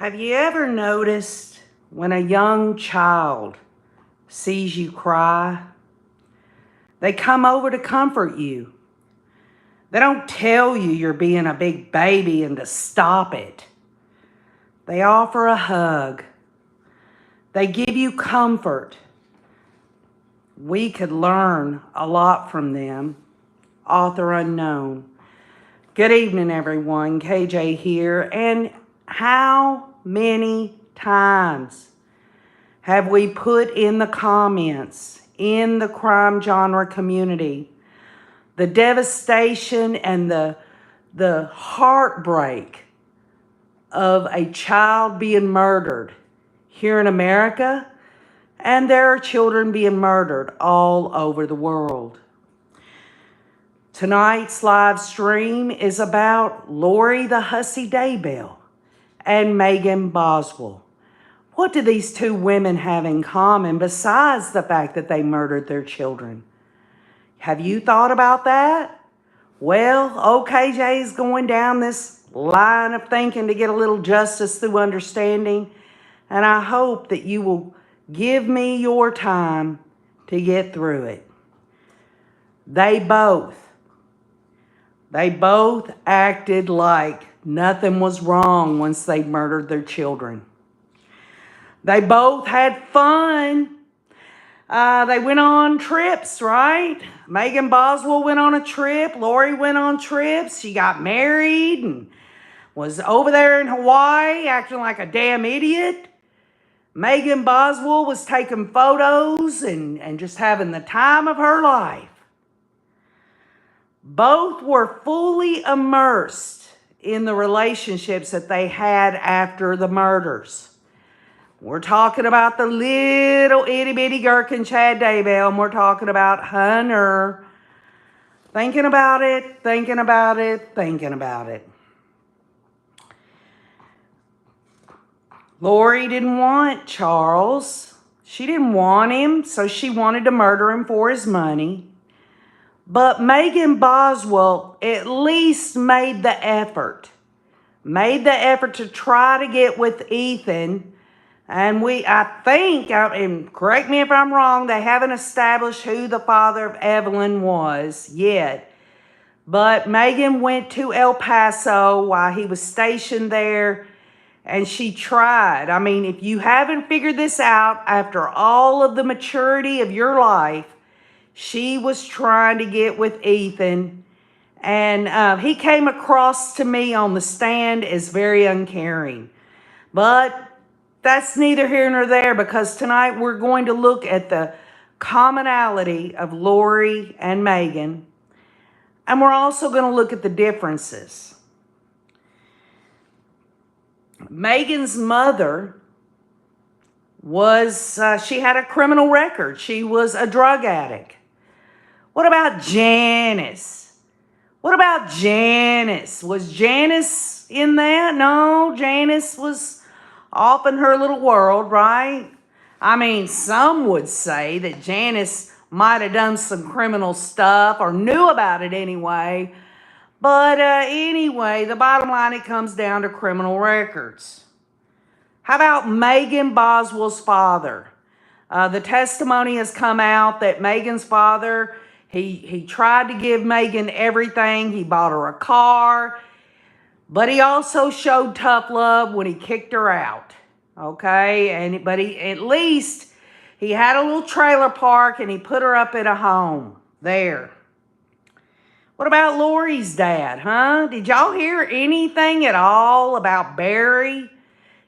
Have you ever noticed when a young child sees you cry, they come over to comfort you? They don't tell you you're being a big baby and to stop it. They offer a hug. They give you comfort. We could learn a lot from them. Author unknown. Good evening, everyone. KJ here. And how many times have we put in the comments in the crime genre community the devastation and the heartbreak of a child being murdered here in America, and there are children being murdered all over the world. Tonight's live stream is about Lori the Hussy Daybell and Megan Boswell. What do these two women have in common besides the fact that they murdered their children? Have you thought about that? Well, OKJ is going down this line of thinking to get a little justice through understanding, and I hope that you will give me your time to get through it. They both acted like nothing was wrong once they murdered their children. They both had fun. They went on trips, right? Megan Boswell went on a trip. Lori went on trips. She got married and was over there in Hawaii acting like a damn idiot. Megan Boswell was taking photos and just having the time of her life. Both were fully immersed in the relationships that they had after the murders. We're talking about the little itty-bitty gherkin Chad Daybell, and we're talking about Hunter. Thinking about it, thinking about it, thinking about it. Lori didn't want Charles. She didn't want him, so she wanted to murder him for his money. But Megan Boswell at least made the effort. Made the effort to try to get with Ethan. And I think, and correct me if I'm wrong, they haven't established who the father of Evelyn was yet. But Megan went to El Paso while he was stationed there, and she tried. I mean, if you haven't figured this out after all of the maturity of your life, she was trying to get with Ethan, and he came across to me on the stand as very uncaring. But that's neither here nor there, because tonight we're going to look at the commonality of Lori and Megan, and we're also going to look at the differences. Megan's mother was, she had a criminal record. She was a drug addict. What about Janice? What about Janice? Was Janice in that? No, Janice was off in her little world, right? I mean, some would say that Janice might have done some criminal stuff or knew about it anyway. But anyway, the bottom line, it comes down to criminal records. How about Megan Boswell's father? The testimony has come out that Megan's father, he tried to give Megan everything. He bought her a car. But he also showed tough love when he kicked her out, okay? But at least he had a little trailer park and he put her up at a home there. What about Lori's dad, huh? Did y'all hear anything at all about Barry?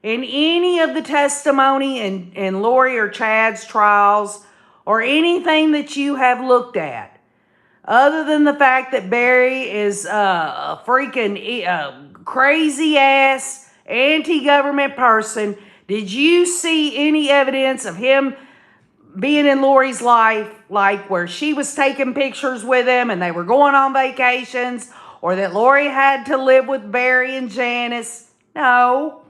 In any of the testimony in Lori or Chad's trials, or anything that you have looked at? Other than the fact that Barry is a freaking crazy ass anti-government person, did you see any evidence of him being in Lori's life, like where she was taking pictures with him and they were going on vacations, or that Lori had to live with Barry and Janice? No.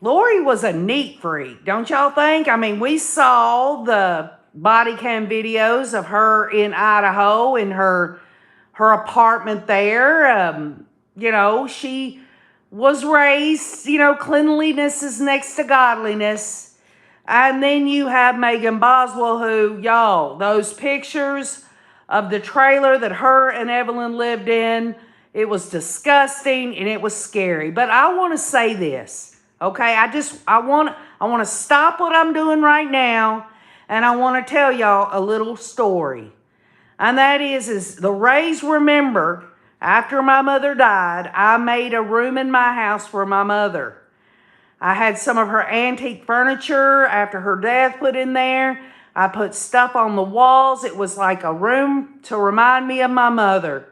Lori was a neat freak, don't y'all think? I mean, we saw the body cam videos of her in Idaho in her apartment there. You know, she was raised, cleanliness is next to godliness. And then you have Megan Boswell, who, y'all, those pictures of the trailer that her and Evelyn lived in, it was disgusting and it was scary. But I want to say this, okay? I want to stop what I'm doing right now, and I want to tell y'all a little story. And that is the Rays remember, after my mother died, I made a room in my house for my mother. I had some of her antique furniture after her death put in there. I put stuff on the walls. It was like a room to remind me of my mother.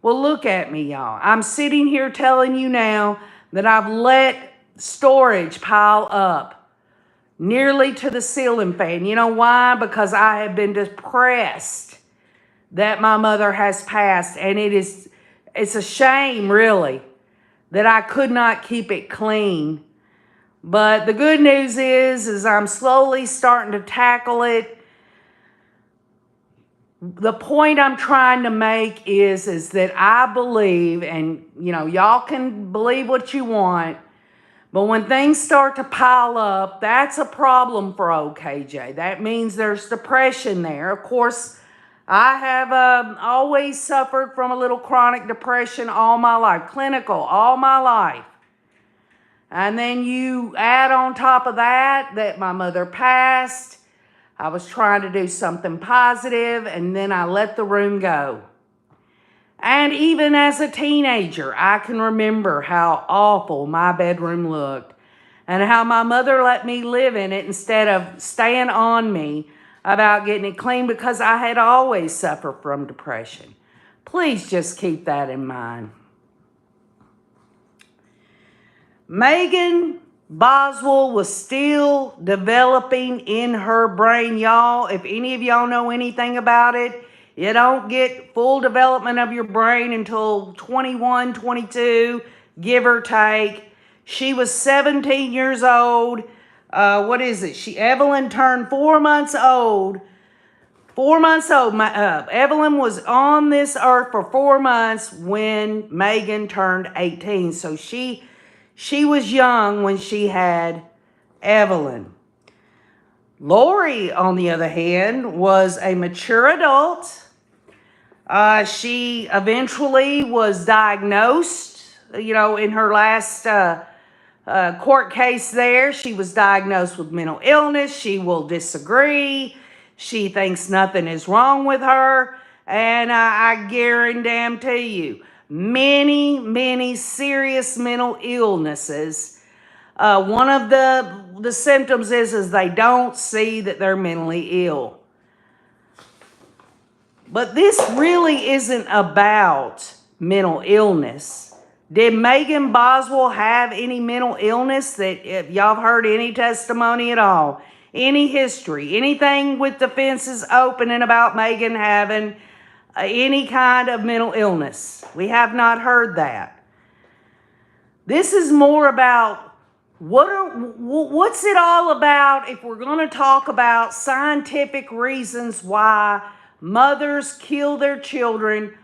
Well, look at me, y'all. I'm sitting here telling you now that I've let storage pile up nearly to the ceiling fan. You know why? Because I have been depressed that my mother has passed. And it's a shame, really, that I could not keep it clean. But the good news is I'm slowly starting to tackle it. The point I'm trying to make is that I believe, and y'all can believe what you want, but when things start to pile up, that's a problem for OKJ. That means there's depression there. Of course, I have always suffered from a little chronic depression all my life, clinical all my life. And then you add on top of that my mother passed. I was trying to do something positive, and then I let the room go. And even as a teenager, I can remember how awful my bedroom looked and how my mother let me live in it instead of staying on me about getting it clean, because I had always suffered from depression. Please just keep that in mind. Megan Boswell was still developing in her brain, y'all. If any of y'all know anything about it, you don't get full development of your brain until 21, 22, give or take. She was 17 years old. Evelyn turned 4 months old. 4 months old. Evelyn was on this earth for 4 months when Megan turned 18. So she was young when she had Evelyn. Lori, on the other hand, was a mature adult. She eventually was diagnosed, in her last court case there. She was diagnosed with mental illness. She will disagree. She thinks nothing is wrong with her. And I guarantee you, many, many serious mental illnesses. One of the symptoms is they don't see that they're mentally ill. But this really isn't about mental illness. Did Megan Boswell have any mental illness? That if y'all have heard any testimony at all, any history, anything with defenses opening about Megan having any kind of mental illness? We have not heard that. This is more about what's it all about if we're going to talk about scientific reasons why mothers kill their children,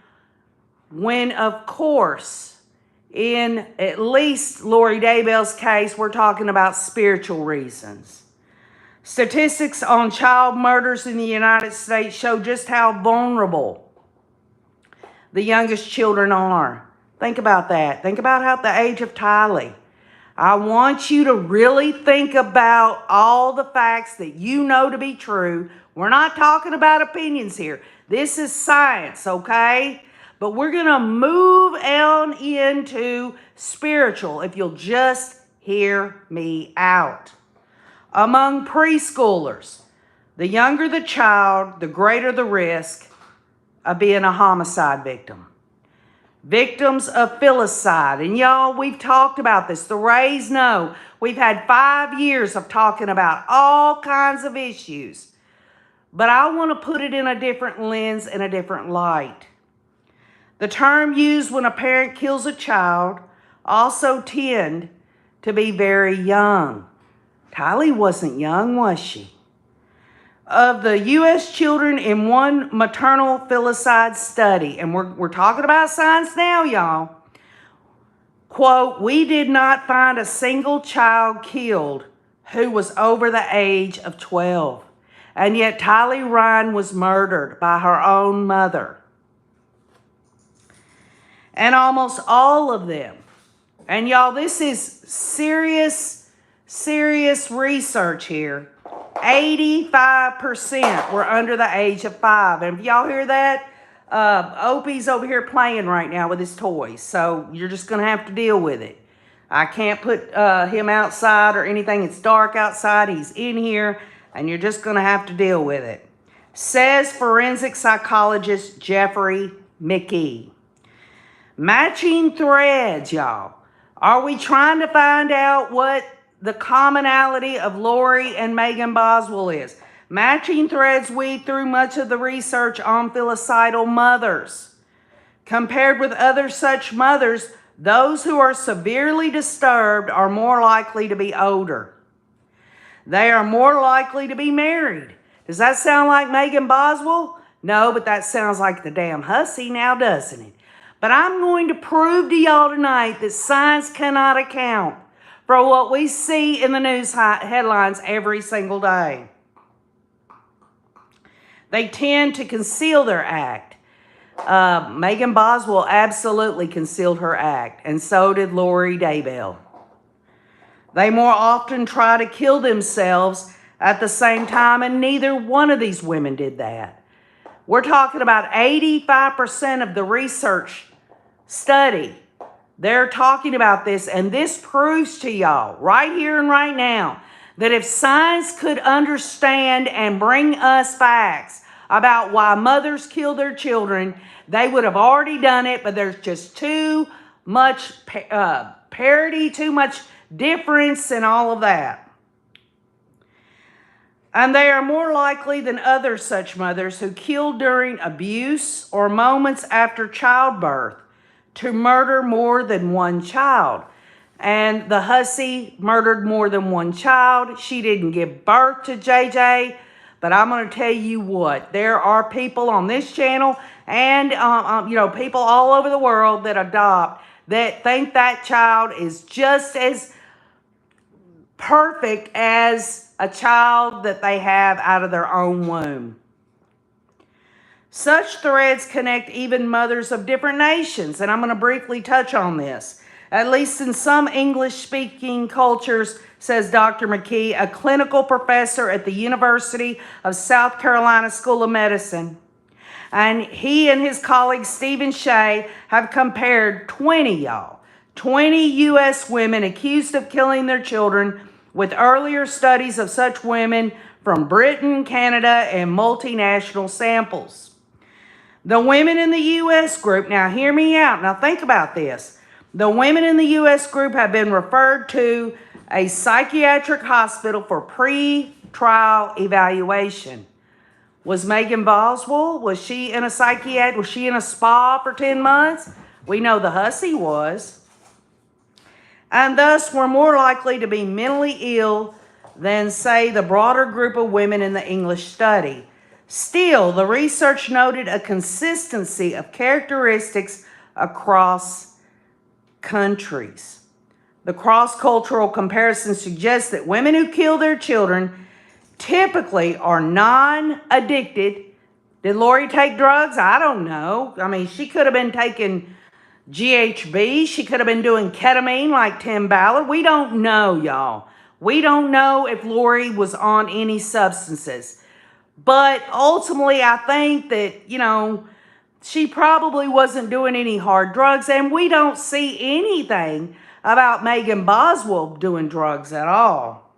when, of course, in at least Lori Daybell's case, we're talking about spiritual reasons. Statistics on child murders in the United States show just how vulnerable the youngest children are. Think about that. Think about how at the age of Tylee. I want you to really think about all the facts that you know to be true. We're not talking about opinions here. This is science, okay? But we're going to move on into spiritual if you'll just hear me out. Among preschoolers, the younger the child, the greater the risk of being a homicide victim. Victims of filicide. And y'all, we've talked about this. The Rays know. We've had 5 years of talking about all kinds of issues. But I want to put it in a different lens and a different light. The term used when a parent kills a child also tend to be very young. Tylee wasn't young, was she? Of the U.S. children in one maternal filicide study, and we're talking about science now, y'all. Quote, "We did not find a single child killed who was over the age of 12. And yet Tylee Ryan was murdered by her own mother." And almost all of them, and y'all, this is serious research here. 85% were under the age of 5. And if y'all hear that, Opie's over here playing right now with his toys. So you're just going to have to deal with it. I can't put him outside or anything. It's dark outside. He's in here, and you're just going to have to deal with it. Says forensic psychologist Jeffrey McKee. Matching threads, y'all. Are we trying to find out what the commonality of Lori and Megan Boswell is? Matching threads weave through much of the research on filicidal mothers. Compared with other such mothers, those who are severely disturbed are more likely to be older. They are more likely to be married. Does that sound like Megan Boswell? No, but that sounds like the damn hussy now, doesn't it? But I'm going to prove to y'all tonight that science cannot account for what we see in the news headlines every single day. They tend to conceal their act. Megan Boswell absolutely concealed her act, and so did Lori Daybell. They more often try to kill themselves at the same time, and neither one of these women did that. We're talking about 85% of the research study. They're talking about this, and this proves to y'all right here and right now that if science could understand and bring us facts about why mothers kill their children, they would have already done it, but there's just too much parity, too much difference and all of that. And they are more likely than other such mothers who kill during abuse or moments after childbirth to murder more than one child. And the hussy murdered more than one child. She didn't give birth to JJ. But I'm going to tell you what, there are people on this channel and, people all over the world that adopt that think that child is just as perfect as a child that they have out of their own womb. Such threads connect even mothers of different nations, and I'm going to briefly touch on this. At least in some English-speaking cultures, says Dr. McKee, a clinical professor at the University of South Carolina School of Medicine. And he and his colleague Stephen Shea have compared 20 U.S. women accused of killing their children with earlier studies of such women from Britain, Canada, and multinational samples. The women in the U.S. group, now hear me out, now think about this. The women in the U.S. group have been referred to a psychiatric hospital for pre-trial evaluation. Was Megan Boswell, was she in a spa for 10 months? We know the hussy was. And thus were more likely to be mentally ill than, say, the broader group of women in the English study. Still, the research noted a consistency of characteristics across countries. The cross-cultural comparison suggests that women who kill their children typically are non-addicted. Did Lori take drugs? I don't know. I mean, she could have been taking GHB. She could have been doing ketamine like Tim Ballard. We don't know, y'all. We don't know if Lori was on any substances. But ultimately, I think that, she probably wasn't doing any hard drugs. And we don't see anything about Megan Boswell doing drugs at all.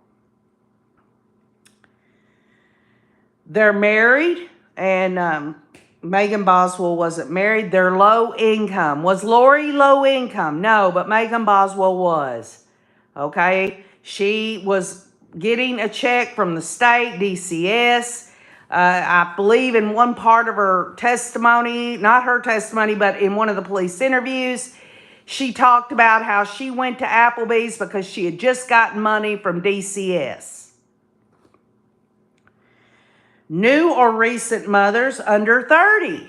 They're married, and Megan Boswell wasn't married. They're low income. Was Lori low income? No, but Megan Boswell was. Okay? She was getting a check from the state, DCS. I believe in one part of her testimony, not her testimony, but in one of the police interviews, she talked about how she went to Applebee's because she had just gotten money from DCS. New or recent mothers under 30.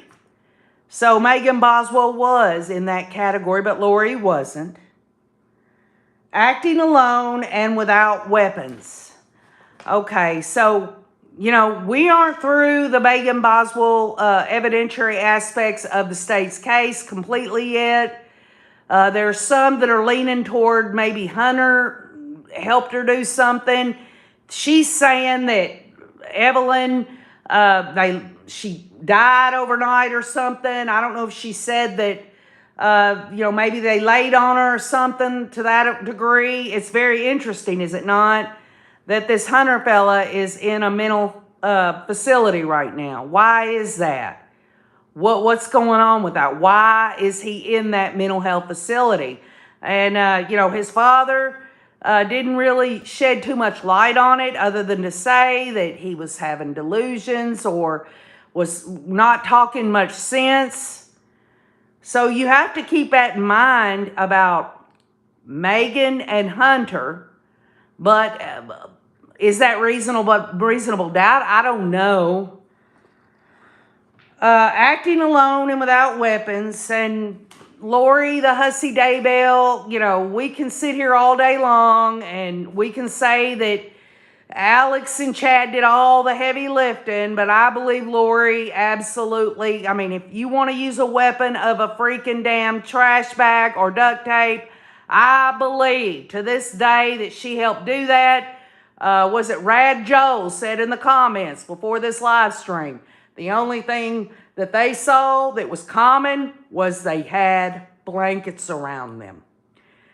So Megan Boswell was in that category, but Lori wasn't. acting alone and without weapons. Okay, so, we aren't through the Megan Boswell evidentiary aspects of the state's case completely yet. There are some that are leaning toward maybe Hunter helped her do something. She's saying that Evelyn, she died overnight or something. I don't know if she said that, maybe they laid on her or something to that degree. It's very interesting, is it not, that this Hunter fella is in a mental facility right now. Why is that? What's going on with that? Why is he in that mental health facility? And, his father didn't really shed too much light on it other than to say that he was having delusions or was not talking much sense. So you have to keep that in mind about Megan and Hunter. But is that reasonable doubt? I don't know. Acting alone and without weapons, and Lori the hussy Daybell, we can sit here all day long and we can say that Alex and Chad did all the heavy lifting, but I believe Lori absolutely, if you want to use a weapon of a freaking damn trash bag or duct tape, I believe to this day that she helped do that. Was it Rad Joel said in the comments before this live stream, the only thing that they saw that was common was they had blankets around them.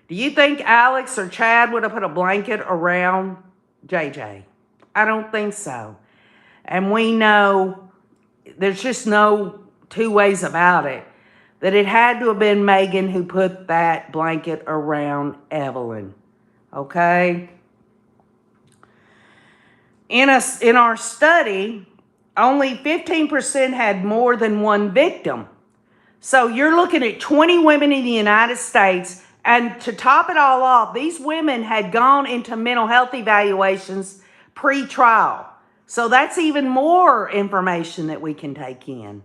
Do you think Alex or Chad would have put a blanket around JJ? I don't think so. And we know, there's just no two ways about it, that it had to have been Megan who put that blanket around Evelyn. Okay? In our study, only 15% had more than one victim. So you're looking at 20 women in the United States, and to top it all off, these women had gone into mental health evaluations pre-trial. So that's even more information that we can take in.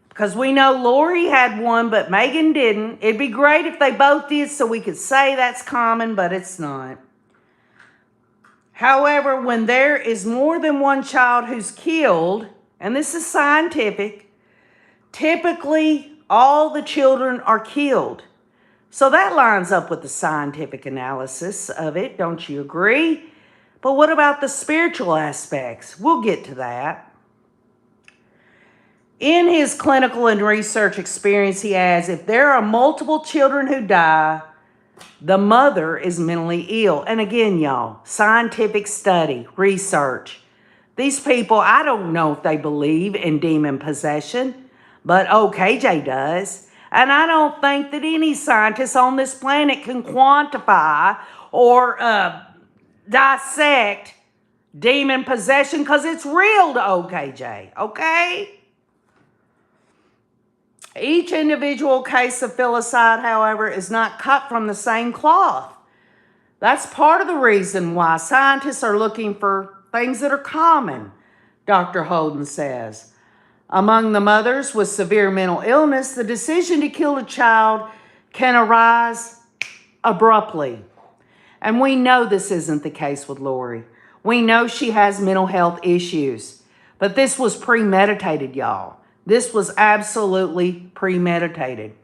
Because we know Lori had one, but Megan didn't. It'd be great if they both did so we could say that's common, but it's not. However, when there is more than one child who's killed, and this is scientific, typically all the children are killed. So that lines up with the scientific analysis of it, don't you agree? But what about the spiritual aspects? We'll get to that. In his clinical and research experience, he adds, if there are multiple children who die, the mother is mentally ill. And again, y'all, scientific study, research. These people, I don't know if they believe in demon possession, but KJ does. And I don't think that any scientist on this planet can quantify or dissect demon possession because it's real to OKJ, okay? Each individual case of filicide, however, is not cut from the same cloth. That's part of the reason why scientists are looking for things that are common, Dr. Holden says. Among the mothers with severe mental illness, the decision to kill a child can arise abruptly. And we know this isn't the case with Lori. We know she has mental health issues. But this was premeditated, y'all. This was absolutely premeditated.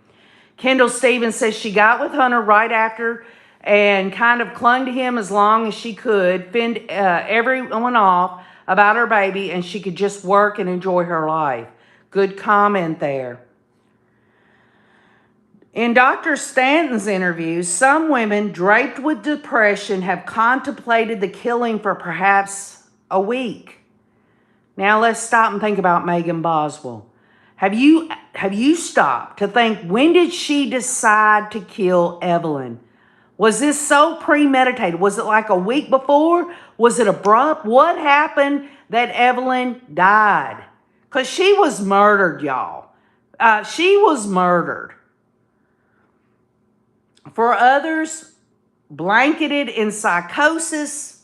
Kendall Stevens says she got with Hunter right after and kind of clung to him as long as she could, fend everyone off about her baby, and she could just work and enjoy her life. Good comment there. In Dr. Stanton's interviews, some women draped with depression have contemplated the killing for perhaps a week. Now let's stop and think about Megan Boswell. Have you stopped to think, when did she decide to kill Evelyn? Was this so premeditated? Was it like a week before? Was it abrupt? What happened that Evelyn died? Because she was murdered, y'all. She was murdered. For others, blanketed in psychosis,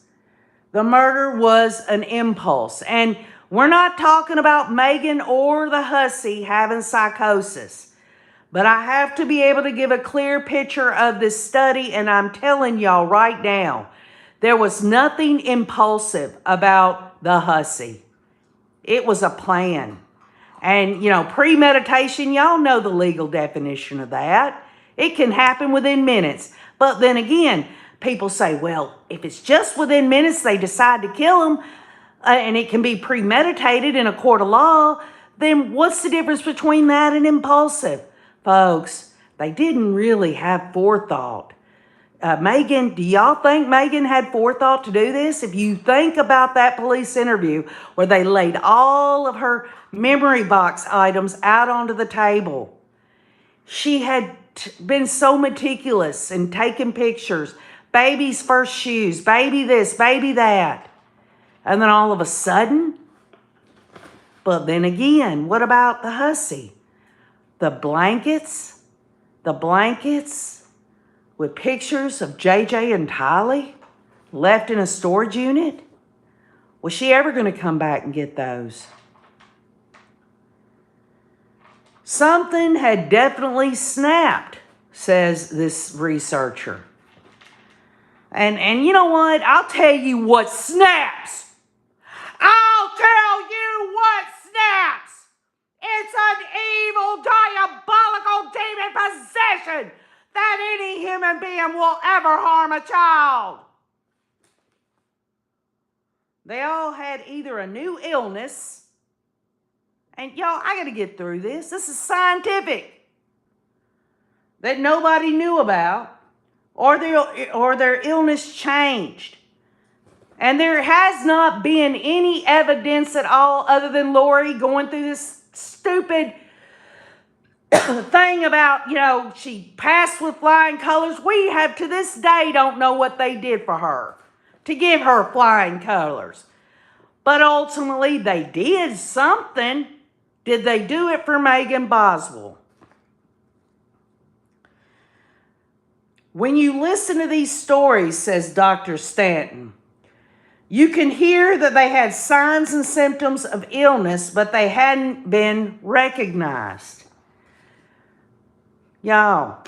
the murder was an impulse. And we're not talking about Megan or the hussy having psychosis. But I have to be able to give a clear picture of this study, and I'm telling y'all right now, there was nothing impulsive about the hussy. It was a plan. And, premeditation, y'all know the legal definition of that. It can happen within minutes. But then again, people say, well, if it's just within minutes, they decide to kill him, and it can be premeditated in a court of law, then what's the difference between that and impulsive? Folks, they didn't really have forethought. Megan, do y'all think Megan had forethought to do this? If you think about that police interview where they laid all of her memory box items out onto the table, she had been so meticulous and taken pictures. Baby's first shoes, baby this, baby that. And then all of a sudden, but then again, what about the hussy? The blankets with pictures of JJ and Tylee left in a storage unit. Was she ever going to come back and get those? Something had definitely snapped, says this researcher. And you know what? I'll tell you what snaps. I'll tell you what snaps. It's an evil, diabolical demon possession that any human being will ever harm a child. They all had either a new illness, and y'all, I got to get through this. This is scientific, that nobody knew about, or their illness changed. And there has not been any evidence at all other than Lori going through this stupid thing about, she passed with flying colors. We have to this day don't know what they did for her to give her flying colors. But ultimately they did something. Did they do it for Megan Boswell? When you listen to these stories, says Dr. Stanton, you can hear that they had signs and symptoms of illness, but they hadn't been recognized. Y'all,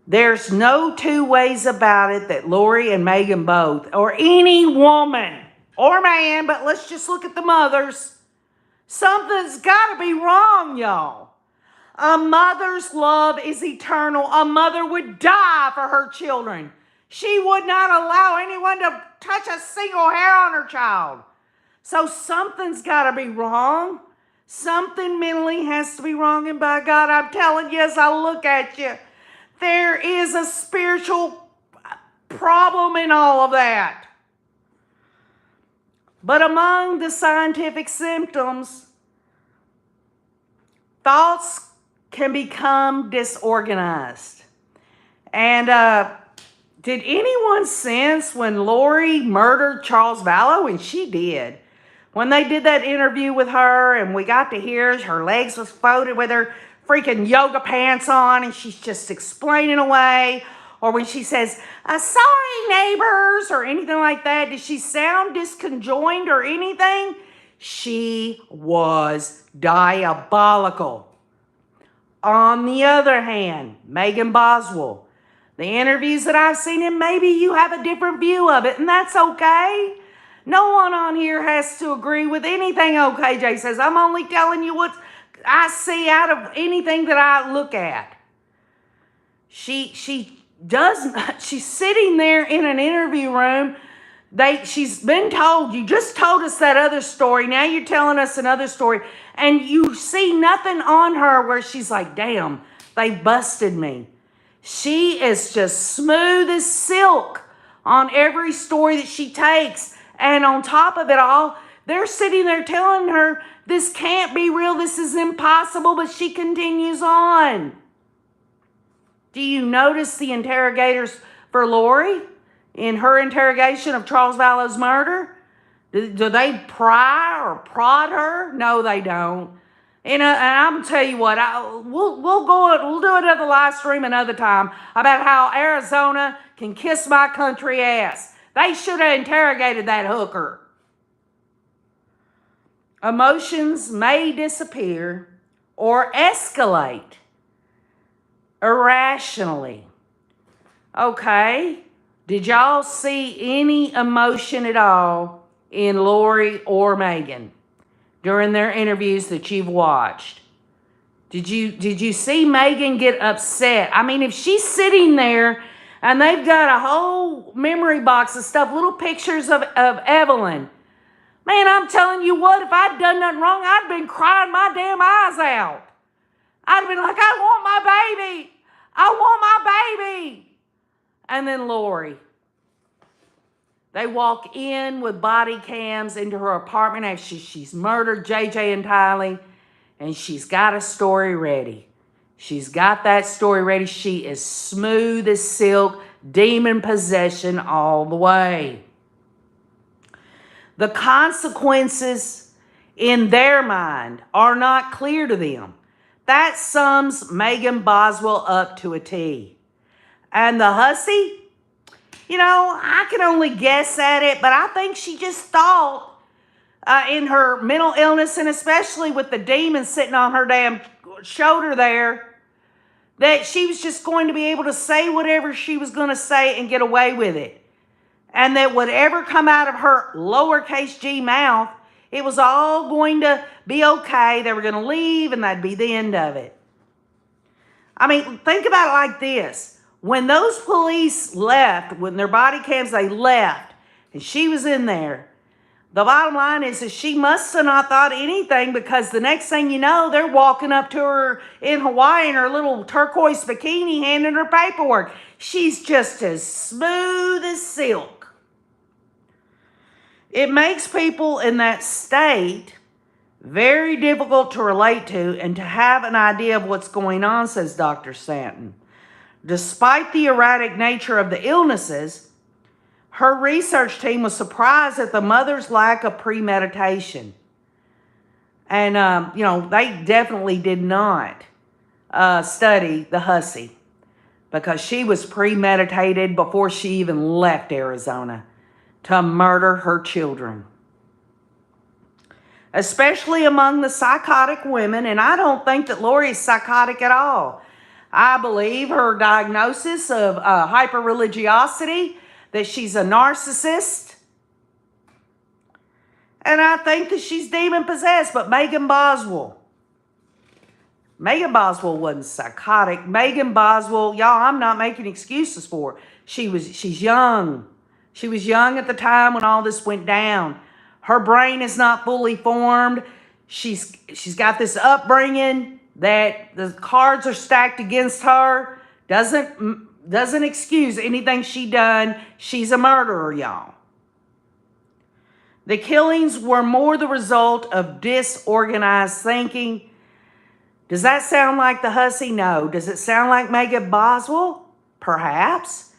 there's no two ways about it that Lori and Megan both, or any woman or man, but let's just look at the mothers. Something's got to be wrong, y'all. A mother's love is eternal. A mother would die for her children. She would not allow anyone to touch a single hair on her child. So something's got to be wrong. Something mentally has to be wrong. And by God, I'm telling you as I look at you, there is a spiritual problem in all of that. But among the scientific symptoms, thoughts can become disorganized. And did anyone sense when Lori murdered Charles Vallow? And she did. When they did that interview with her and we got to hear her legs was folded with her freaking yoga pants on and she's just explaining away. Or when she says, sorry neighbors or anything like that. Did she sound disconjoined or anything? She was diabolical. On the other hand, Megan Boswell, the interviews that I've seen, and maybe you have a different view of it, and that's okay. No one on here has to agree with anything OKJ says. I'm only telling you what I see out of anything that I look at. She's sitting there in an interview room. She's been told, you just told us that other story. Now you're telling us another story. And you see nothing on her where she's like, damn, they busted me. She is just smooth as silk on every story that she takes. And on top of it all, they're sitting there telling her, this can't be real, this is impossible, but she continues on. Do you notice the interrogators for Lori in her interrogation of Charles Vallow's murder? Do they pry or prod her? No, they don't. And I'm gonna tell you what, we'll do another live stream another time about how Arizona can kiss my country ass. They should have interrogated that hooker. Emotions may disappear or escalate irrationally. Okay. Did y'all see any emotion at all in Lori or Megan during their interviews that you've watched? Did you see Megan get upset? I mean, if she's sitting there and they've got a whole memory box of stuff, little pictures of Evelyn, man, I'm telling you what, if I'd done nothing wrong, I'd have been crying my damn eyes out. I'd have been like, I want my baby. I want my baby. And then Lori. They walk in with body cams into her apartment after she's murdered JJ and Tylee, and she's got a story ready. She's got that story ready. She is smooth as silk, demon possession all the way. The consequences in their mind are not clear to them. That sums Megan Boswell up to a T. And the hussy, you know, I can only guess at it, but I think she just thought in her mental illness, and especially with the demon sitting on her damn shoulder there, that she was just going to be able to say whatever she was going to say and get away with it. And that whatever come out of her lowercase g mouth, it was all going to be okay. They were going to leave and that'd be the end of it. I mean, think about it like this. When those police left, when their body cams, they left, and she was in there, the bottom line is that she must have not thought anything, because the next thing you know, they're walking up to her in Hawaii in her little turquoise bikini, handing her paperwork. She's just as smooth as silk. It makes people in that state very difficult to relate to and to have an idea of what's going on, says Dr. Stanton. Despite the erratic nature of the illnesses, her research team was surprised at the mother's lack of premeditation. And, you know, they definitely did not study the hussy, because she was premeditated before she even left Arizona to murder her children. Especially among the psychotic women, and I don't think that Lori is psychotic at all. I believe her diagnosis of hyper-religiosity, that she's a narcissist. And I think that she's demon-possessed. But Megan Boswell wasn't psychotic. Megan Boswell, y'all, I'm not making excuses for her. She's young. She was young at the time when all this went down. Her brain is not fully formed. She's got this upbringing that the cards are stacked against her. Doesn't excuse anything she done. She's a murderer, y'all. The killings were more the result of disorganized thinking. Does that sound like the hussy? No. Does it sound like Megan Boswell? Perhaps.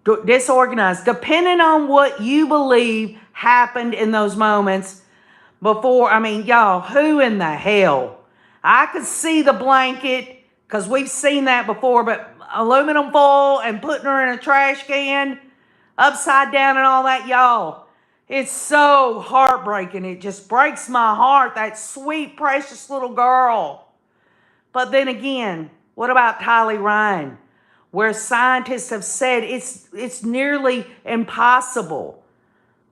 Disorganized. Depending on what you believe happened in those moments before. I mean, y'all, who in the hell? I could see the blanket, because we've seen that before, but aluminum foil and putting her in a trash can upside down and all that, y'all. It's so heartbreaking. It just breaks my heart, that sweet, precious little girl. But then again, what about Tylee Ryan, where scientists have said it's nearly impossible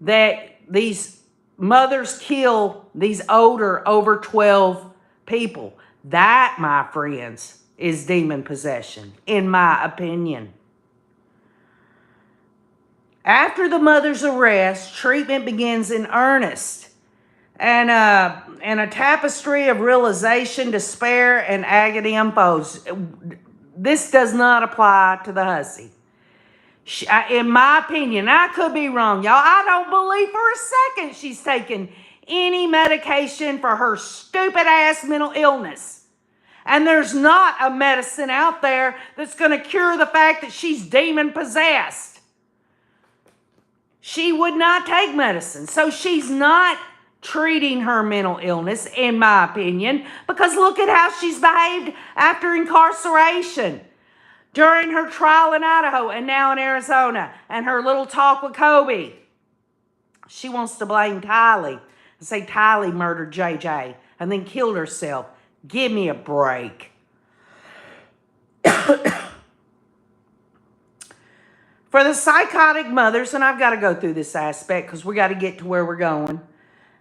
that these mothers kill these older, over 12 people? That, my friends, is demon possession, in my opinion. After the mother's arrest, treatment begins in earnest, and a tapestry of realization, despair, and agony unfolds. This does not apply to the hussy. In my opinion, I could be wrong, y'all. I don't believe for a second she's taken any medication for her stupid ass mental illness. And there's not a medicine out there that's going to cure the fact that she's demon possessed. She would not take medicine. So she's not treating her mental illness, in my opinion, because look at how she's behaved after incarceration, during her trial in Idaho and now in Arizona, and her little talk with Kobe. She wants to blame Tylee and say Tylee murdered JJ and then killed herself. Give me a break. For the psychotic mothers, and I've got to go through this aspect because we got to get to where we're going.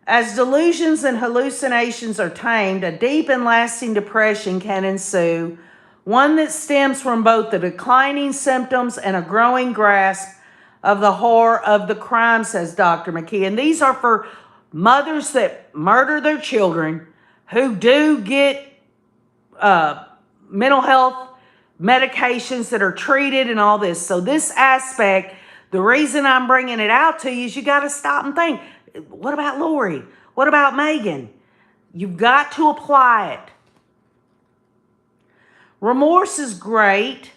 As delusions and hallucinations are tamed, a deep and lasting depression can ensue, one that stems from both the declining symptoms and a growing grasp of the horror of the crime, says Dr. McKee. And these are for mothers that murder their children, who do get mental health medications that are treated and all this. So this aspect, the reason I'm bringing it out to you is you got to stop and think, what about Lori? What about Megan? You've got to apply it. Remorse is great.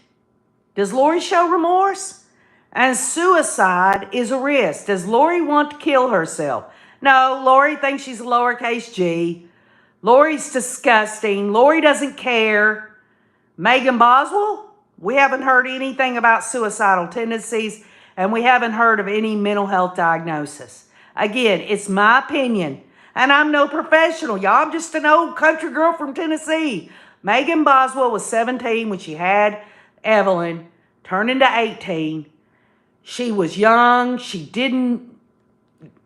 Does Lori show remorse? And suicide is a risk. Does Lori want to kill herself? No, Lori thinks she's a lowercase g. Lori's disgusting. Lori doesn't care. Megan Boswell, we haven't heard anything about suicidal tendencies, and we haven't heard of any mental health diagnosis. Again, it's my opinion, and I'm no professional, y'all. I'm just an old country girl from Tennessee. Megan Boswell was 17 when she had Evelyn, turned into 18. She was young. She didn't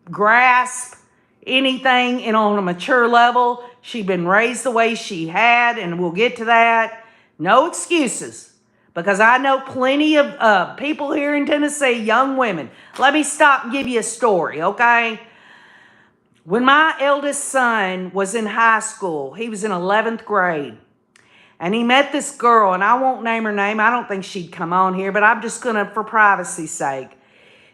grasp anything on a mature level. She'd been raised the way she had, and we'll get to that. No excuses, because I know plenty of people here in Tennessee, young women. Let me stop and give you a story, okay? When my eldest son was in high school, he was in 11th grade, and he met this girl, and I won't name her name. I don't think she'd come on here, but I'm just going to, for privacy's sake.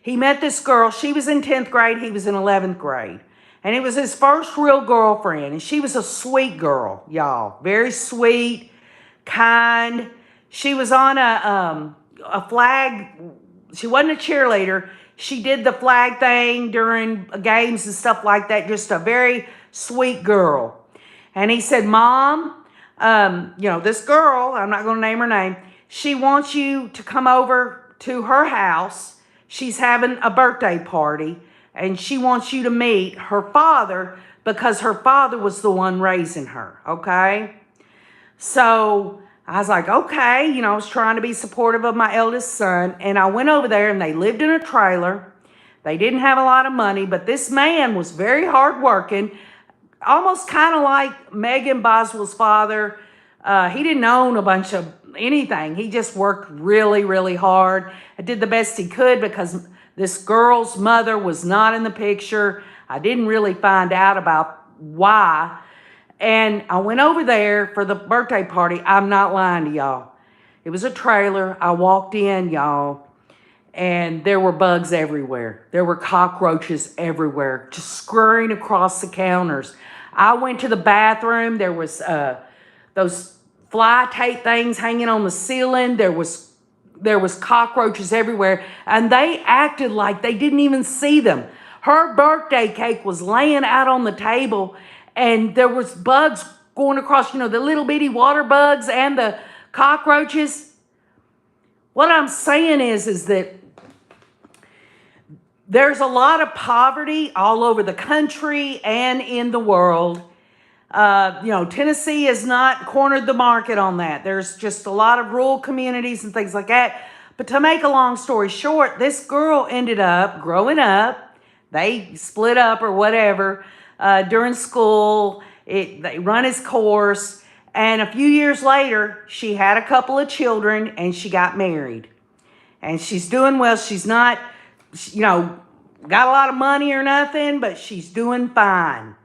He met this girl. She was in 10th grade. He was in 11th grade. And it was his first real girlfriend, and she was a sweet girl, y'all. Very sweet, kind. She was on a flag. She wasn't a cheerleader. She did the flag thing during games and stuff like that. Just a very sweet girl. And he said, Mom, this girl, I'm not going to name her name, she wants you to come over to her house. She's having a birthday party, and she wants you to meet her father because her father was the one raising her, okay? So I was like, okay, I was trying to be supportive of my eldest son, and I went over there, and they lived in a trailer. They didn't have a lot of money, but this man was very hardworking, almost kind of like Megan Boswell's father. He didn't own a bunch of anything. He just worked really, really hard and did the best he could because this girl's mother was not in the picture. I didn't really find out about why. And I went over there for the birthday party. I'm not lying to y'all. It was a trailer. I walked in, y'all, and there were bugs everywhere. There were cockroaches everywhere, just scurrying across the counters. I went to the bathroom. There was those fly tape things hanging on the ceiling. There was cockroaches everywhere, and they acted like they didn't even see them. Her birthday cake was laying out on the table, and there was bugs going across, the little bitty water bugs and the cockroaches. What I'm saying is that there's a lot of poverty all over the country and in the world. Tennessee has not cornered the market on that. There's just a lot of rural communities and things like that. But to make a long story short, this girl ended up growing up. They split up or whatever during school. They run its course. And a few years later, she had a couple of children and she got married. And she's doing well. She's not, got a lot of money or nothing, but she's doing fine.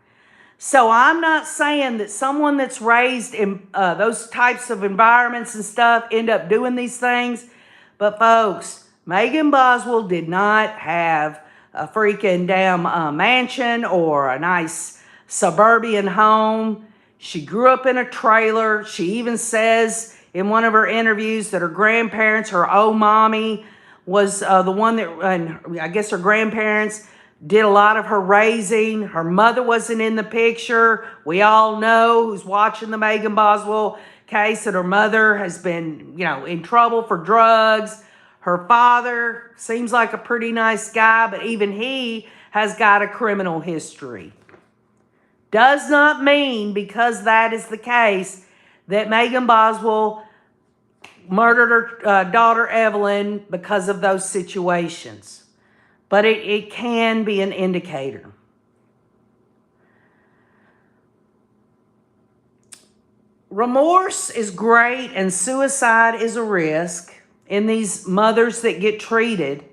So I'm not saying that someone that's raised in those types of environments and stuff end up doing these things. But folks, Megan Boswell did not have a freaking damn mansion or a nice suburban home. She grew up in a trailer. She even says in one of her interviews that her grandparents, her old mommy, was the one that, and I guess her grandparents did a lot of her raising. Her mother wasn't in the picture. We all know, who's watching the Megan Boswell case, that her mother has been, in trouble for drugs. Her father seems like a pretty nice guy, but even he has got a criminal history. Does not mean, because that is the case, that Megan Boswell murdered her daughter Evelyn because of those situations. But it can be an indicator. Remorse is great and suicide is a risk in these mothers that get treated.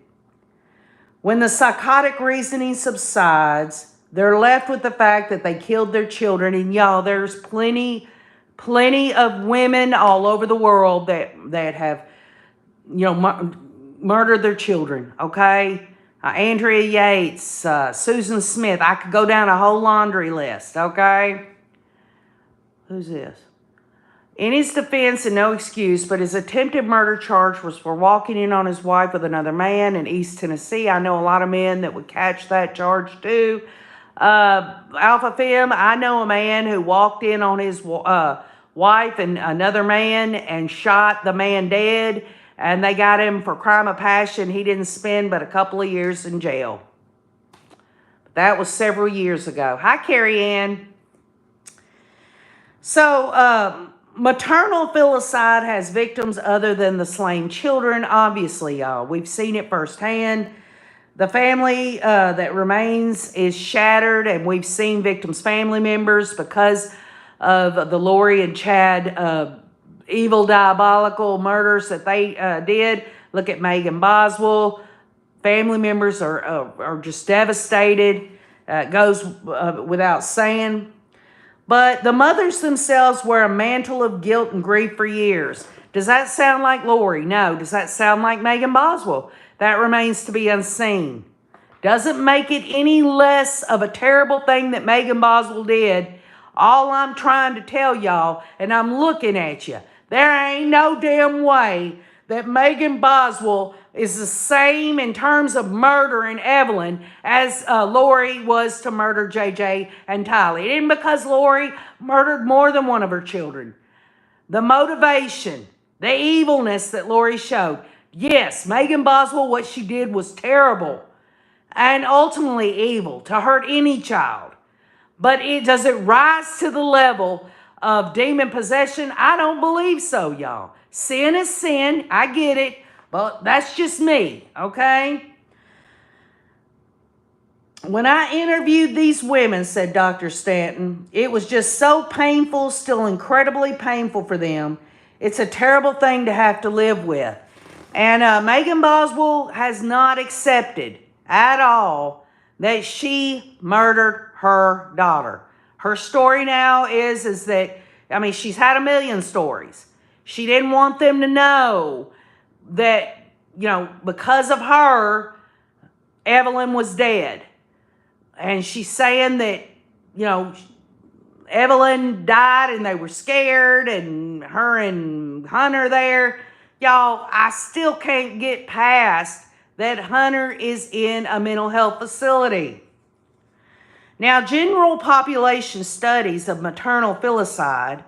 When the psychotic reasoning subsides, they're left with the fact that they killed their children. And y'all, there's plenty of women all over the world that have, murdered their children, okay? Andrea Yates, Susan Smith. I could go down a whole laundry list, okay? Who's this? In his defense and no excuse, but his attempted murder charge was for walking in on his wife with another man in East Tennessee. I know a lot of men that would catch that charge too. Alpha Femme, I know a man who walked in on his wife and another man and shot the man dead, and they got him for crime of passion. He didn't spend but a couple of years in jail. That was several years ago. Hi, Carrie Ann. So, maternal filicide has victims other than the slain children, obviously, y'all. We've seen it firsthand. The family that remains is shattered, and we've seen victims' family members because of the Lori and Chad evil, diabolical murders that they did. Look at Megan Boswell. Family members are just devastated. It goes without saying. But the mothers themselves wear a mantle of guilt and grief for years. Does that sound like Lori? No. Does that sound like Megan Boswell? That remains to be unseen. Doesn't make it any less of a terrible thing that Megan Boswell did. All I'm trying to tell y'all, and I'm looking at you, there ain't no damn way that Megan Boswell is the same in terms of murdering Evelyn as Lori was to murder JJ and Tylee. It isn't because Lori murdered more than one of her children. The motivation, the evilness that Lori showed. Yes, Megan Boswell, what she did was terrible and ultimately evil to hurt any child. But does it rise to the level of demon possession? I don't believe so, y'all. Sin is sin. I get it. But that's just me, okay? When I interviewed these women, said Dr. Stanton, it was just so painful, still incredibly painful for them. It's a terrible thing to have to live with. And Megan Boswell has not accepted at all that she murdered her daughter. Her story now is that, she's had a million stories. She didn't want them to know that, because of her, Evelyn was dead. And she's saying that, Evelyn died and they were scared, and her and Hunter there. Y'all, I still can't get past that Hunter is in a mental health facility. Now, general population studies of maternal filicide,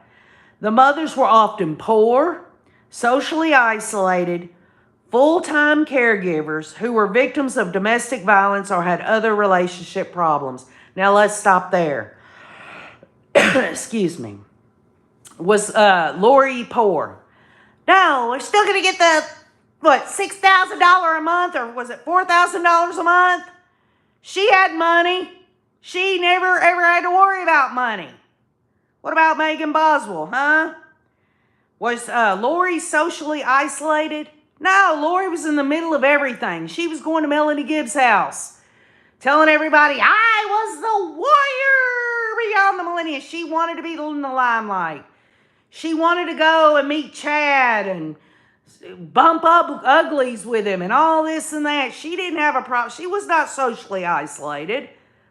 the mothers were often poor, socially isolated, full-time caregivers who were victims of domestic violence or had other relationship problems. Now, let's stop there. Excuse me. Was Lori poor? No, we're still going to get the, $6,000 a month, or was it $4,000 a month? She had money. She never, ever had to worry about money. What about Megan Boswell, huh? Was Lori socially isolated? No, Lori was in the middle of everything. She was going to Melanie Gibbs' house, telling everybody, I was the warrior beyond the millennia. She wanted to be in the limelight. She wanted to go and meet Chad and bump up uglies with him and all this and that. She didn't have a problem. She was not socially isolated.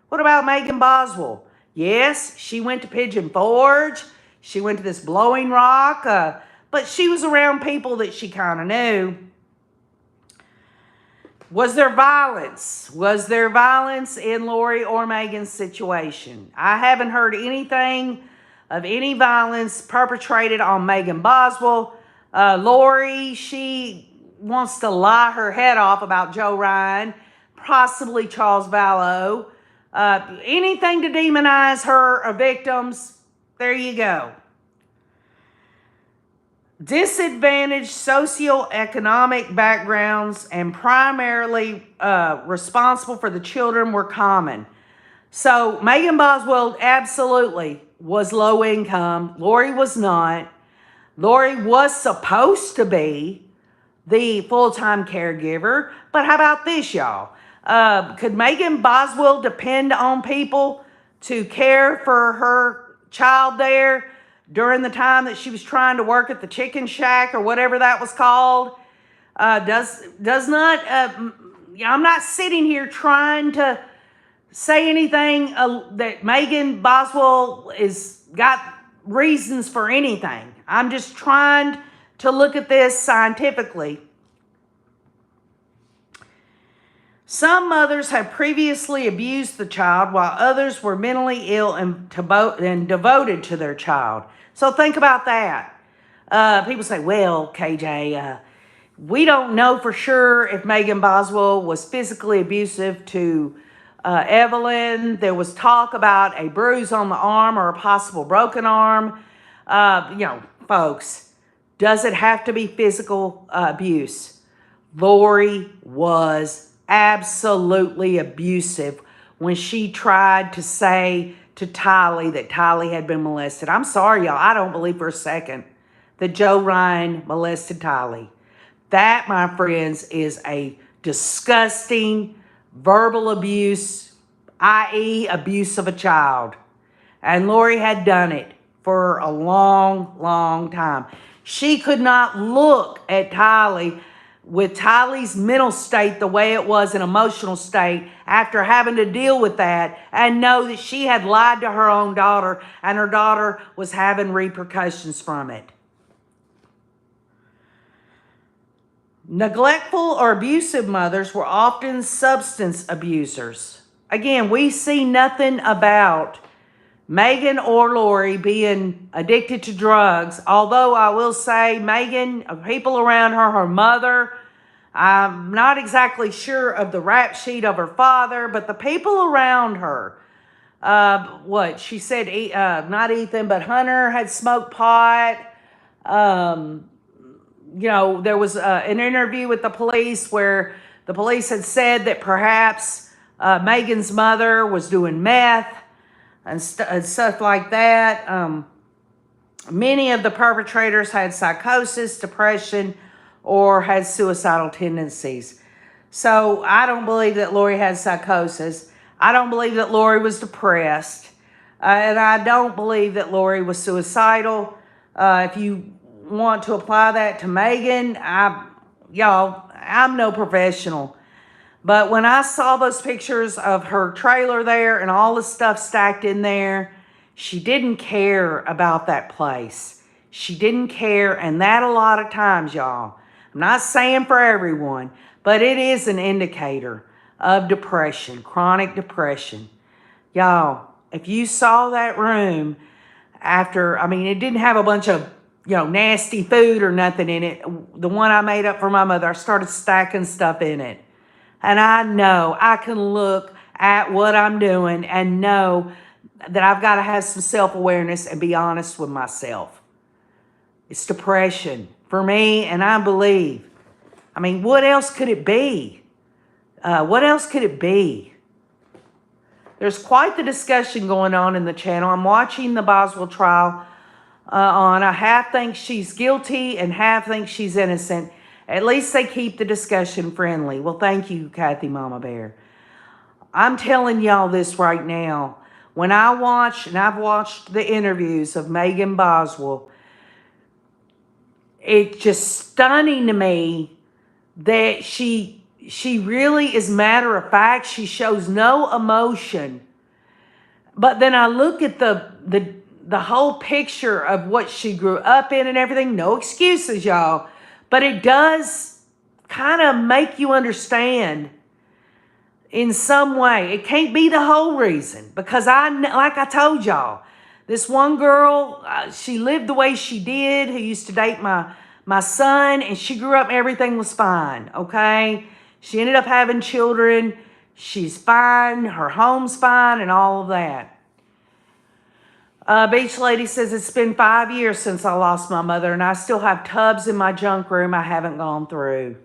What about Megan Boswell? Yes, she went to Pigeon Forge. She went to this Blowing Rock. But she was around people that she kind of knew. Was there violence? Was there violence in Lori or Megan's situation? I haven't heard anything of any violence perpetrated on Megan Boswell. Lori, she wants to lie her head off about Joe Ryan, possibly Charles Vallow. Anything to demonize her victims, there you go. disadvantaged socioeconomic backgrounds and primarily responsible for the children were common. So Megan Boswell absolutely was low income. Lori was not. Lori was supposed to be the full-time caregiver. But how about this, y'all? Could Megan Boswell depend on people to care for her child there during the time that she was trying to work at the chicken shack or whatever that was called? Does not, I'm not sitting here trying to say anything that Megan Boswell is got reasons for anything. I'm just trying to look at this scientifically. Some mothers had previously abused the child while others were mentally ill and devoted to their child. So think about that. People say, well, KJ, we don't know for sure if Megan Boswell was physically abusive to Evelyn. There was talk about a bruise on the arm or a possible broken arm. Folks, does it have to be physical abuse? Lori was absolutely abusive when she tried to say to Tylee that Tylee had been molested. I'm sorry, y'all. I don't believe for a second that Joe Ryan molested Tylee. That, my friends, is a disgusting verbal abuse, i.e. abuse of a child. And Lori had done it for a long, long time. She could not look at Tylee with Tylee's mental state the way it was, an emotional state, after having to deal with that and know that she had lied to her own daughter and her daughter was having repercussions from it. Neglectful or abusive mothers were often substance abusers. Again, we see nothing about Megan or Lori being addicted to drugs, although I will say Megan, people around her, her mother, I'm not exactly sure of the rap sheet of her father, but the people around her, what she said, not Ethan, but Hunter had smoked pot. There was an interview with the police where the police had said that perhaps Megan's mother was doing meth and stuff like that. Many of the perpetrators had psychosis, depression, or had suicidal tendencies. So I don't believe that Lori had psychosis. I don't believe that Lori was depressed. And I don't believe that Lori was suicidal. If you want to apply that to Megan, I'm no professional. But when I saw those pictures of her trailer there and all the stuff stacked in there, she didn't care about that place. She didn't care, and that a lot of times, y'all, I'm not saying for everyone, but it is an indicator of depression, chronic depression. Y'all, if you saw that room after, it didn't have a bunch of, nasty food or nothing in it. The one I made up for my mother, I started stacking stuff in it. And I know I can look at what I'm doing and know that I've got to have some self-awareness and be honest with myself. It's depression for me, and I believe. What else could it be? What else could it be? There's quite the discussion going on in the channel. I'm watching the Boswell trial on. I half think she's guilty and half think she's innocent. At least they keep the discussion friendly. Well, thank you, Kathy Mama Bear. I'm telling y'all this right now. When I watch, and I've watched the interviews of Megan Boswell, it's just stunning to me that she really is matter of fact. She shows no emotion. But then I look at the whole picture of what she grew up in and everything. No excuses, y'all. But it does kind of make you understand in some way. It can't be the whole reason, because like I told y'all, this one girl, she lived the way she did, who used to date my son, and she grew up and everything was fine, okay? She ended up having children. She's fine. Her home's fine and all of that. Beach Lady says, it's been 5 years since I lost my mother, and I still have tubs in my junk room I haven't gone through.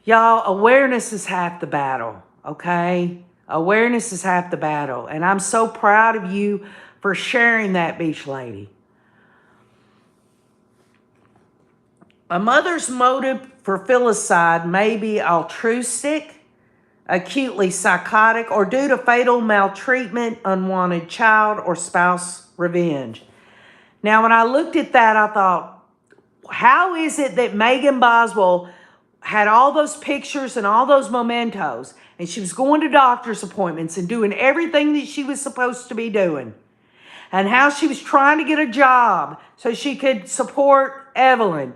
Y'all, awareness is half the battle, okay? Awareness is half the battle. And I'm so proud of you for sharing that, Beach Lady. A mother's motive for filicide may be altruistic, acutely psychotic, or due to fatal maltreatment, unwanted child, or spouse revenge. Now, when I looked at that, I thought, how is it that Megan Boswell had all those pictures and all those mementos, and she was going to doctor's appointments and doing everything that she was supposed to be doing, and how she was trying to get a job so she could support Evelyn,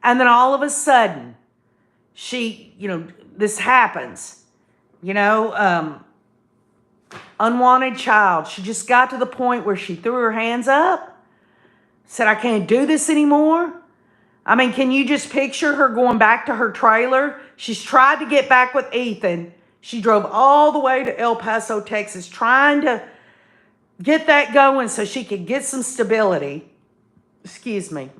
and then all of a sudden, this happens, unwanted child. She just got to the point where she threw her hands up, said, I can't do this anymore. I mean, can you just picture her going back to her trailer? She's tried to get back with Ethan. She drove all the way to El Paso, Texas, trying to get that going so she could get some stability. Excuse me.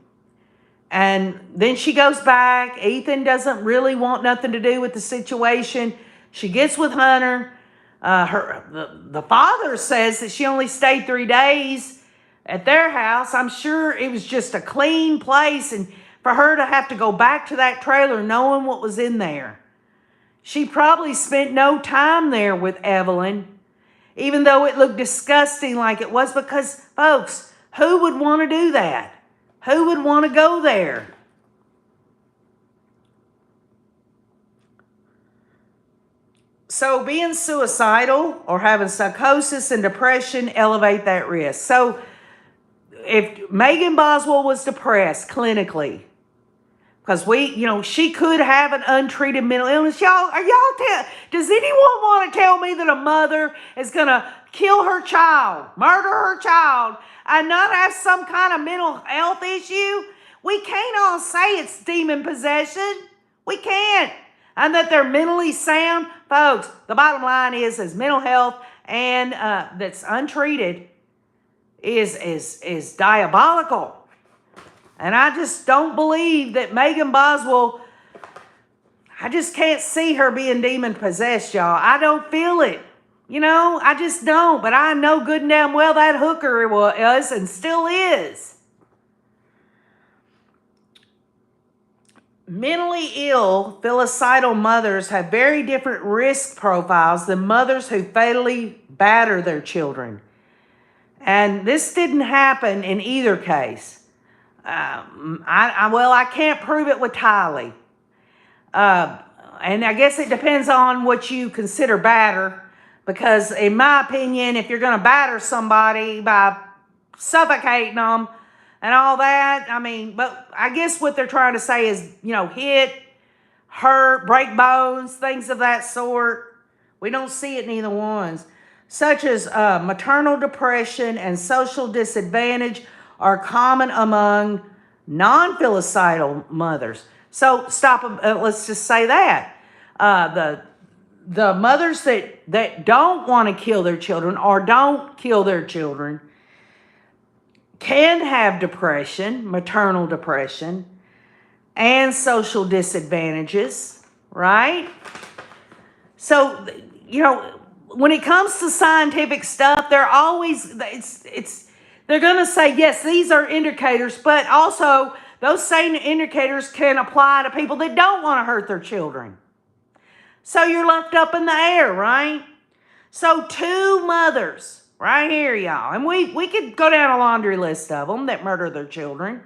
And then she goes back. Ethan doesn't really want nothing to do with the situation. She gets with Hunter. The father says that she only stayed 3 days at their house. I'm sure it was just a clean place, and for her to have to go back to that trailer knowing what was in there. She probably spent no time there with Evelyn, even though it looked disgusting like it was, because, folks, who would want to do that? Who would want to go there? So being suicidal or having psychosis and depression elevate that risk. So if Megan Boswell was depressed clinically, because she could have an untreated mental illness. Does anyone want to tell me that a mother is going to kill her child, murder her child, and not have some kind of mental health issue? We can't all say it's demon possession. We can't. And that they're mentally sound. Folks, the bottom line is mental health and that's untreated is diabolical. And I just don't believe that Megan Boswell, I just can't see her being demon-possessed, y'all. I don't feel it. I just don't. But I know good and damn well that hooker was and still is. Mentally ill, filicidal mothers have very different risk profiles than mothers who fatally batter their children. And this didn't happen in either case. I can't prove it with Tylee. And I guess it depends on what you consider batter. Because in my opinion, if you're going to batter somebody by suffocating them and all that, but I guess what they're trying to say is, hit, hurt, break bones, things of that sort. We don't see it in either ones. Such as maternal depression and social disadvantage are common among non-filicidal mothers. So let's just say that. The mothers that don't want to kill their children or don't kill their children can have depression, maternal depression, and social disadvantages, right? So, when it comes to scientific stuff, they're going to say, yes, these are indicators, but also those same indicators can apply to people that don't want to hurt their children. So you're left up in the air, right? So 2 mothers right here, y'all. And we could go down a laundry list of them that murder their children.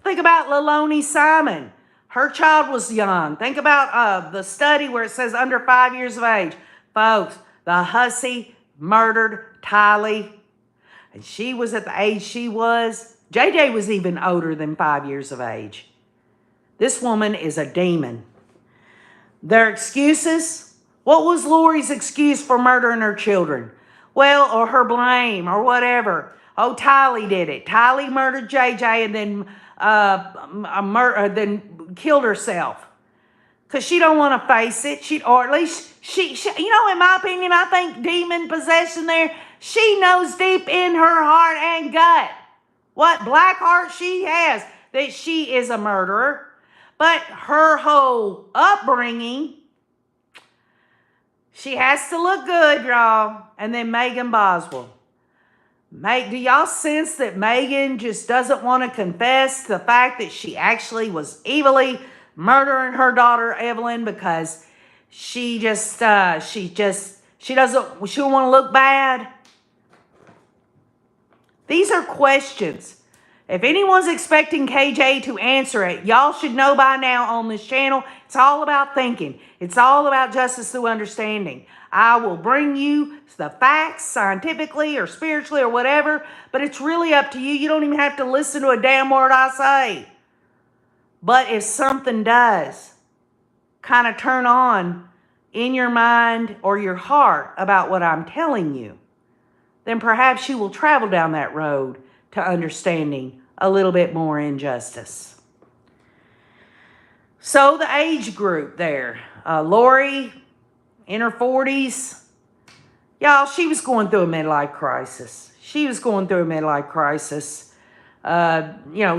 Think about Leloni Simon. Her child was young. Think about the study where it says under 5 years of age. Folks, the hussy murdered Tylee. And she was at the age she was. JJ was even older than 5 years of age. This woman is a demon. Their excuses? What was Lori's excuse for murdering her children? Well, or her blame, or whatever. Oh, Tylee did it. Tylee murdered JJ and then killed herself. Because she don't want to face it. Or at least, she in my opinion, I think demon possession there, She knows deep in her heart and gut what black heart she has, that she is a murderer. But her whole upbringing, she has to look good, y'all. And then Megan Boswell. Do y'all sense that Megan just doesn't want to confess the fact that she actually was evilly murdering her daughter Evelyn because she doesn't want to look bad? These are questions. If anyone's expecting KJ to answer it, y'all should know by now on this channel, it's all about thinking. It's all about justice through understanding. I will bring you the facts scientifically or spiritually or whatever, but it's really up to you. You don't even have to listen to a damn word I say. But if something does kind of turn on in your mind or your heart about what I'm telling you, then perhaps you will travel down that road to understanding a little bit more injustice. So the age group there, Lori, in her 40s, y'all, she was going through a midlife crisis. She knew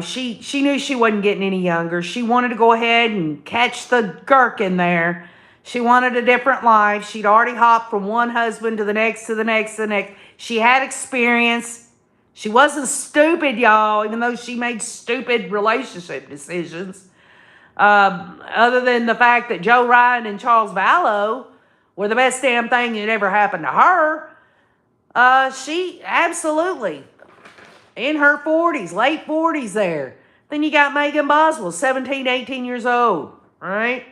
she knew she wasn't getting any younger. She wanted to go ahead and catch the gherkin there. She wanted a different life. She'd already hopped from one husband to the next, to the next, to the next. She had experience. She wasn't stupid, y'all, even though she made stupid relationship decisions. Other than the fact that Joe Ryan and Charles Vallow were the best damn thing that ever happened to her. She absolutely, in her 40s, late 40s there. Then you got Megan Boswell, 17, 18 years old, right?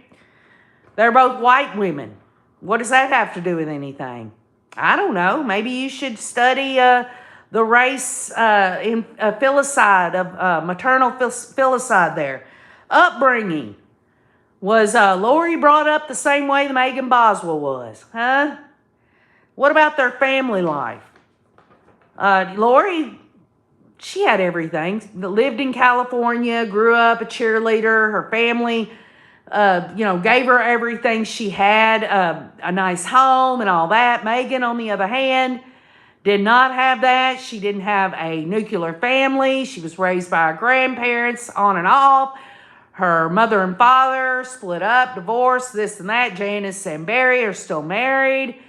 They're both white women. What does that have to do with anything? I don't know. Maybe you should study the race in filicide, of maternal filicide there. Upbringing. Was Lori brought up the same way that Megan Boswell was? Huh? What about their family life? Lori, she had everything. Lived in California, grew up a cheerleader. Her family, gave her everything she had, a nice home and all that. Megan, on the other hand, did not have that. She didn't have a nuclear family. She was raised by her grandparents on and off. Her mother and father split up, divorced, this and that. Janice and Barry are still married.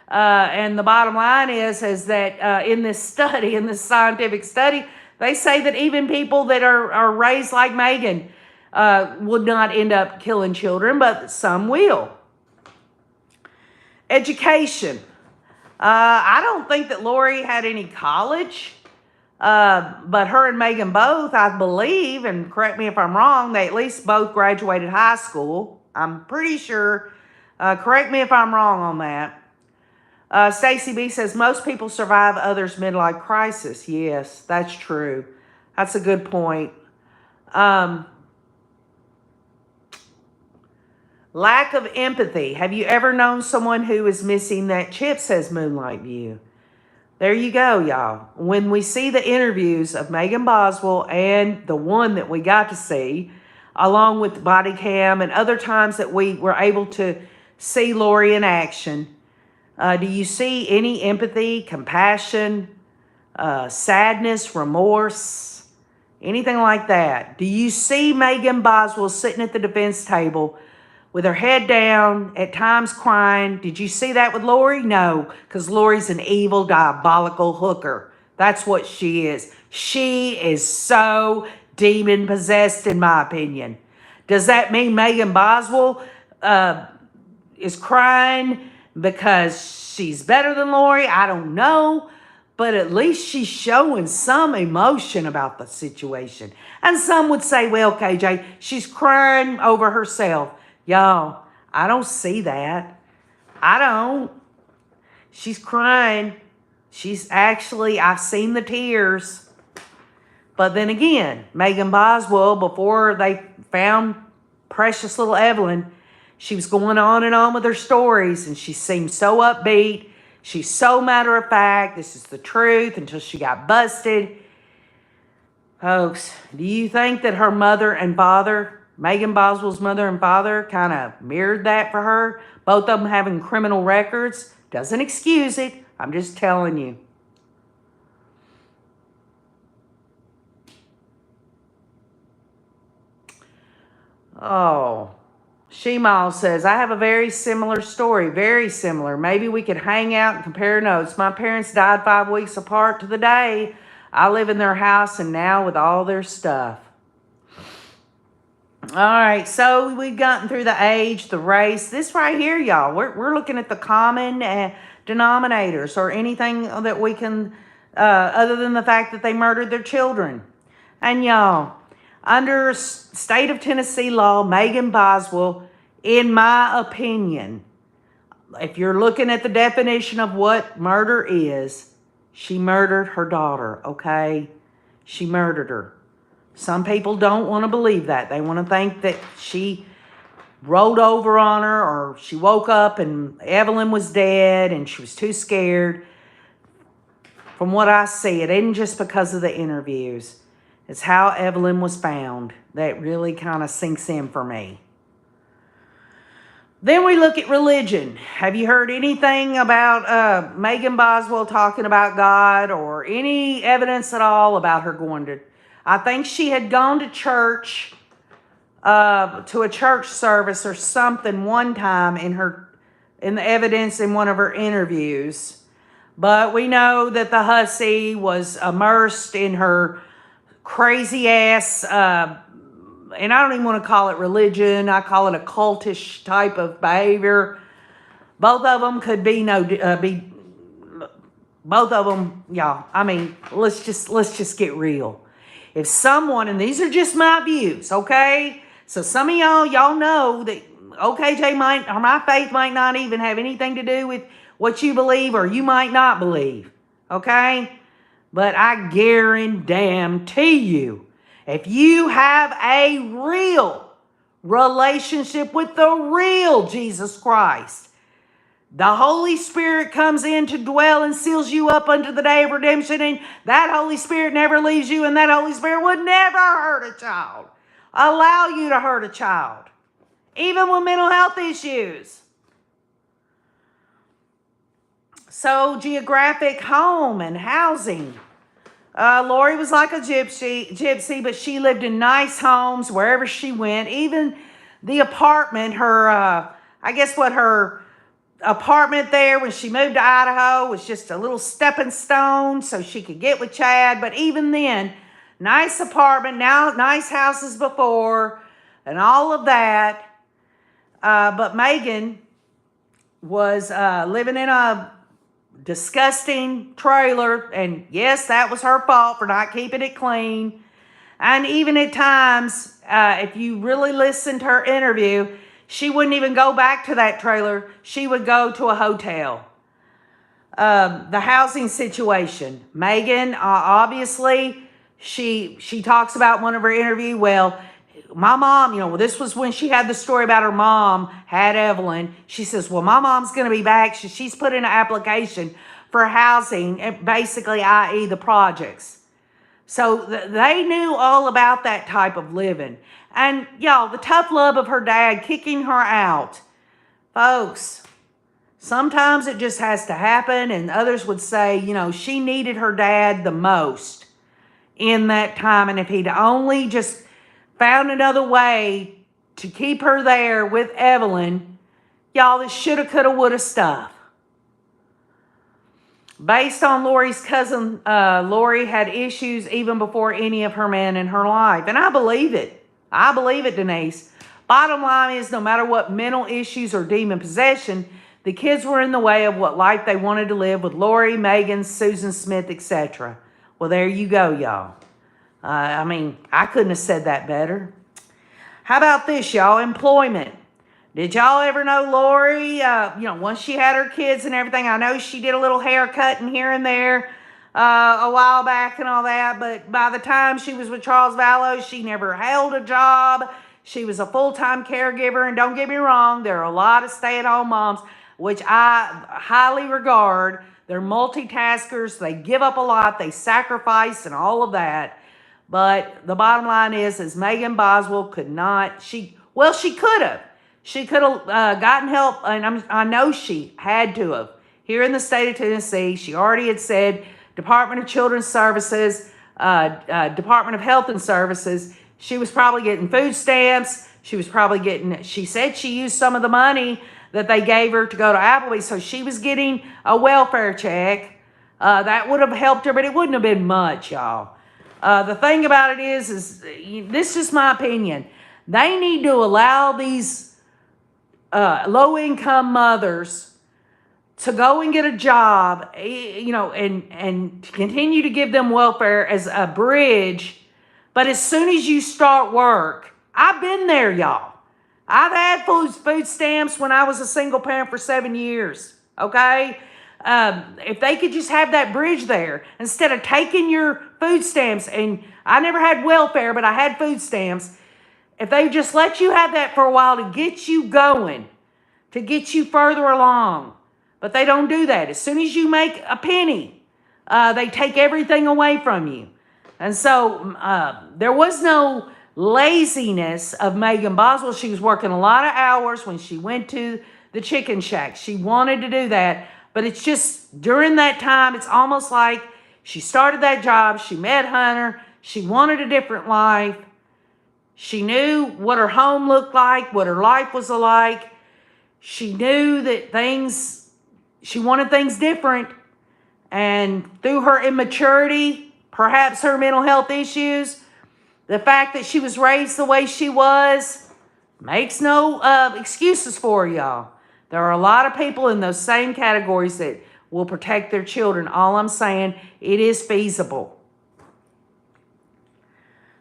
And the bottom line is that in this study, in this scientific study, they say that even people that are raised like Megan would not end up killing children, but some will. Education. I don't think that Lori had any college. But her and Megan both, I believe, and correct me if I'm wrong, they at least both graduated high school. I'm pretty sure. Correct me if I'm wrong on that. Stacy B says, most people survive others' midlife crisis. Yes, that's true. That's a good point. Lack of empathy. Have you ever known someone who is missing that chip, says Moonlight View? There you go, y'all. When we see the interviews of Megan Boswell and the one that we got to see, along with the body cam and other times that we were able to see Lori in action, do you see any empathy, compassion, sadness, remorse, anything like that? Do you see Megan Boswell sitting at the defense table with her head down, at times crying? Did you see that with Lori? No, because Lori's an evil, diabolical hooker. That's what she is. She is so demon-possessed, in my opinion. Does that mean Megan Boswell is crying because she's better than Lori? I don't know. But at least she's showing some emotion about the situation. And some would say, well, KJ, she's crying over herself. Y'all, I don't see that. I don't. She's crying. I've seen the tears. But then again, Megan Boswell, before they found precious little Evelyn, she was going on and on with her stories, and she seemed so upbeat. She's so matter of fact. This is the truth, until she got busted. Folks, do you think that her mother and father, Megan Boswell's mother and father, kind of mirrored that for her? Both of them having criminal records. Doesn't excuse it. I'm just telling you. Oh, Shemal says, I have a very similar story. Very similar. Maybe we could hang out and compare notes. My parents died 5 weeks apart to the day. I live in their house and now with all their stuff. All right, so we've gotten through the age, the race. This right here, y'all, we're looking at the common denominators or anything that we can, other than the fact that they murdered their children. And y'all, under state of Tennessee law, Megan Boswell, in my opinion, if you're looking at the definition of what murder is, she murdered her daughter, okay? She murdered her. Some people don't want to believe that. They want to think that she rolled over on her or she woke up and Evelyn was dead and she was too scared. From what I see, it isn't just because of the interviews. It's how Evelyn was found that really kind of sinks in for me. Then we look at religion. Have you heard anything about Megan Boswell talking about God or any evidence at all about her going to... I think she had gone to church, to a church service or something one time in the evidence in one of her interviews. But we know that the hussy was immersed in her crazy ass, and I don't even want to call it religion. I call it a cultish type of behavior. Both of them could be both of them, y'all. I mean, let's just get real. If someone, and these are just my views, okay? So some of y'all know that OKJ or my faith might not even have anything to do with what you believe or you might not believe, okay? But I guarantee you, if you have a real relationship with the real Jesus Christ, the Holy Spirit comes in to dwell and seals you up unto the day of redemption, and that Holy Spirit never leaves you, and that Holy Spirit would never hurt a child, allow you to hurt a child, even with mental health issues. So geographic home and housing. Lori was like a gypsy, but she lived in nice homes wherever she went. Even the apartment, her apartment there when she moved to Idaho was just a little stepping stone so she could get with Chad. But even then, nice apartment, now nice houses before, and all of that. But Megan was living in a disgusting trailer, and yes, that was her fault for not keeping it clean. And even at times, if you really listened to her interview, she wouldn't even go back to that trailer. She would go to a hotel. The housing situation. Megan, obviously, she talks about one of her interviews. Well, my mom, this was when she had the story about her mom had Evelyn. She says, well, my mom's going to be back. She's put in an application for housing, basically, i.e. the projects. So they knew all about that type of living. And y'all, the tough love of her dad kicking her out. Folks, sometimes it just has to happen. And others would say, she needed her dad the most in that time. And if he'd only just found another way to keep her there with Evelyn, y'all, this shoulda, coulda, woulda stuff. Based on Lori's cousin, Lori had issues even before any of her men in her life. And I believe it. I believe it, Denise. Bottom line is, no matter what mental issues or demon possession, the kids were in the way of what life they wanted to live with Lori, Megan, Susan Smith, etc. Well, there you go, y'all. I couldn't have said that better. How about this, y'all? Employment. Did y'all ever know Lori, once she had her kids and everything, I know she did a little haircut and here and there a while back and all that, but by the time she was with Charles Vallow, she never held a job. She was a full-time caregiver, and don't get me wrong, there are a lot of stay-at-home moms, which I highly regard. They're multitaskers. They give up a lot. They sacrifice and all of that. But the bottom line is Megan Boswell could not, she could have. She could have gotten help, and I know she had to have. Here in the state of Tennessee, she already had said Department of Children's Services, Department of Health and Services. She was probably getting food stamps. she was probably getting, she said she used some of the money that they gave her to go to Applebee's, so she was getting a welfare check. That would have helped her, but it wouldn't have been much, y'all. The thing about it is this is just my opinion. They need to allow these low-income mothers to go and get a job, and continue to give them welfare as a bridge. But as soon as you start work, I've been there, y'all. I've had food stamps when I was a single parent for 7 years, okay? If they could just have that bridge there, instead of taking your food stamps, and I never had welfare, but I had food stamps, if they just let you have that for a while to get you going, to get you further along. But they don't do that. As soon as you make a penny, they take everything away from you. And so there was no laziness of Megan Boswell. She was working a lot of hours when she went to the chicken shack. She wanted to do that. But it's just during that time, it's almost like she started that job. She met Hunter. She wanted a different life. She knew what her home looked like, what her life was like. She knew that she wanted things different. And through her immaturity, perhaps her mental health issues, the fact that she was raised the way she was, makes no excuses for her, y'all. There are a lot of people in those same categories that will protect their children. All I'm saying, it is feasible.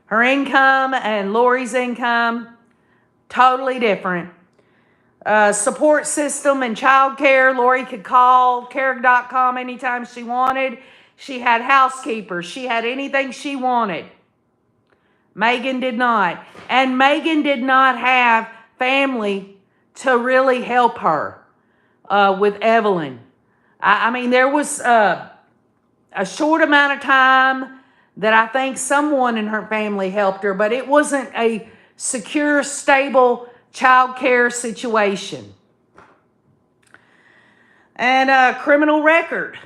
Her income and Lori's income, totally different. Support system and child care. Lori could call care.com anytime she wanted. She had housekeepers. She had anything she wanted. Megan did not. And Megan did not have family to really help her with Evelyn. I mean, there was a short amount of time that I think someone in her family helped her, but it wasn't a secure, stable child care situation. And criminal record.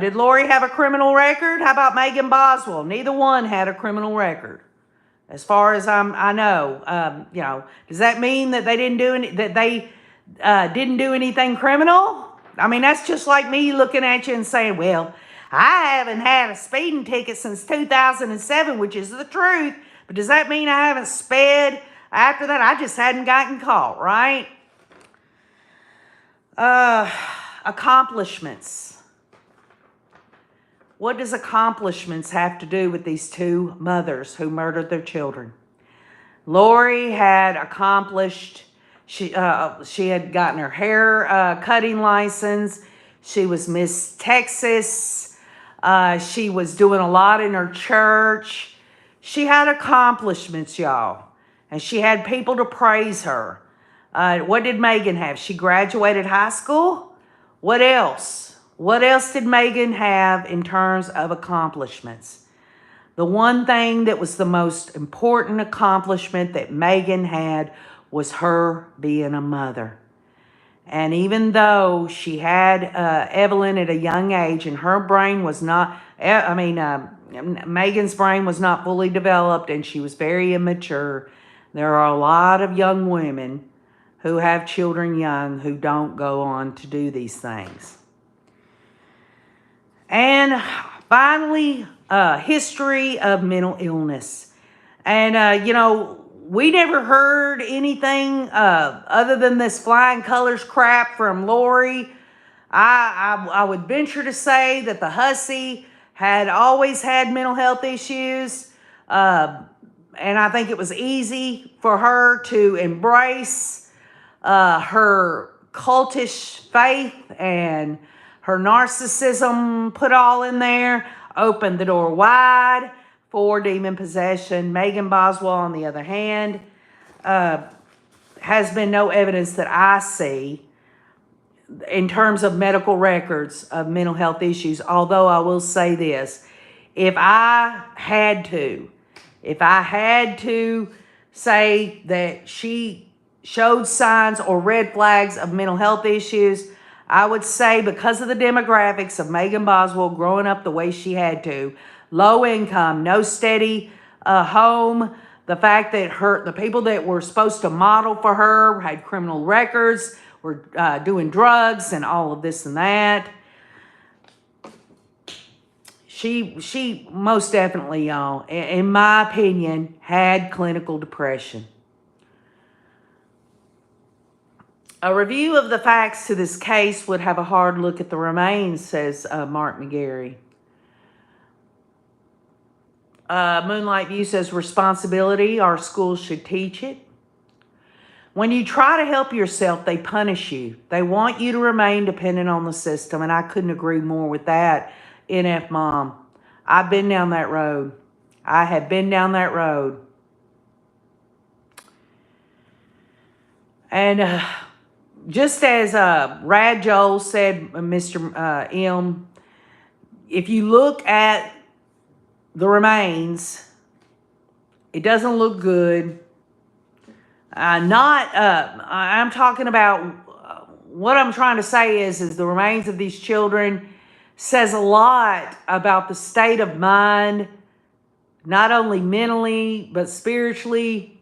Did Lori have a criminal record? How about Megan Boswell? Neither one had a criminal record, as far as I know. Does that mean that they didn't do anything criminal? I mean, that's just like me looking at you and saying, well, I haven't had a speeding ticket since 2007, which is the truth. But does that mean I haven't sped after that? I just hadn't gotten caught, right? Accomplishments. What does accomplishments have to do with these two mothers who murdered their children? Lori had accomplished, she had gotten her hair cutting license. She was Miss Texas. She was doing a lot in her church. She had accomplishments, y'all. And she had people to praise her. What did Megan have? She graduated high school. What else? What else did Megan have in terms of accomplishments? The one thing that was the most important accomplishment that Megan had was her being a mother. And even though she had Evelyn at a young age and her brain was not, Megan's brain was not fully developed and she was very immature, there are a lot of young women who have children young who don't go on to do these things. And finally, history of mental illness. And, we never heard anything other than this flying colors crap from Lori. I would venture to say that the hussy had always had mental health issues. And I think it was easy for her to embrace her cultish faith and her narcissism, put all in there, opened the door wide for demon possession. Megan Boswell, on the other hand, has been no evidence that I see in terms of medical records of mental health issues. Although I will say this, if I had to say that she showed signs or red flags of mental health issues, I would say because of the demographics of Megan Boswell growing up the way she had to, low income, no steady home, The fact that the people that were supposed to model for her had criminal records, were doing drugs and all of this and that. She most definitely, y'all, in my opinion, had clinical depression. A review of the facts to this case would have a hard look at the remains, says Mark McGarry. Moonlight View says responsibility, our schools should teach it. When you try to help yourself, they punish you. They want you to remain dependent on the system, and I couldn't agree more with that. NF Mom. I've been down that road. I have been down that road. And just as Rad Joel said, Mr. M, if you look at the remains, it doesn't look good. I'm talking about, what I'm trying to say is the remains of these children says a lot about the state of mind, not only mentally, but spiritually.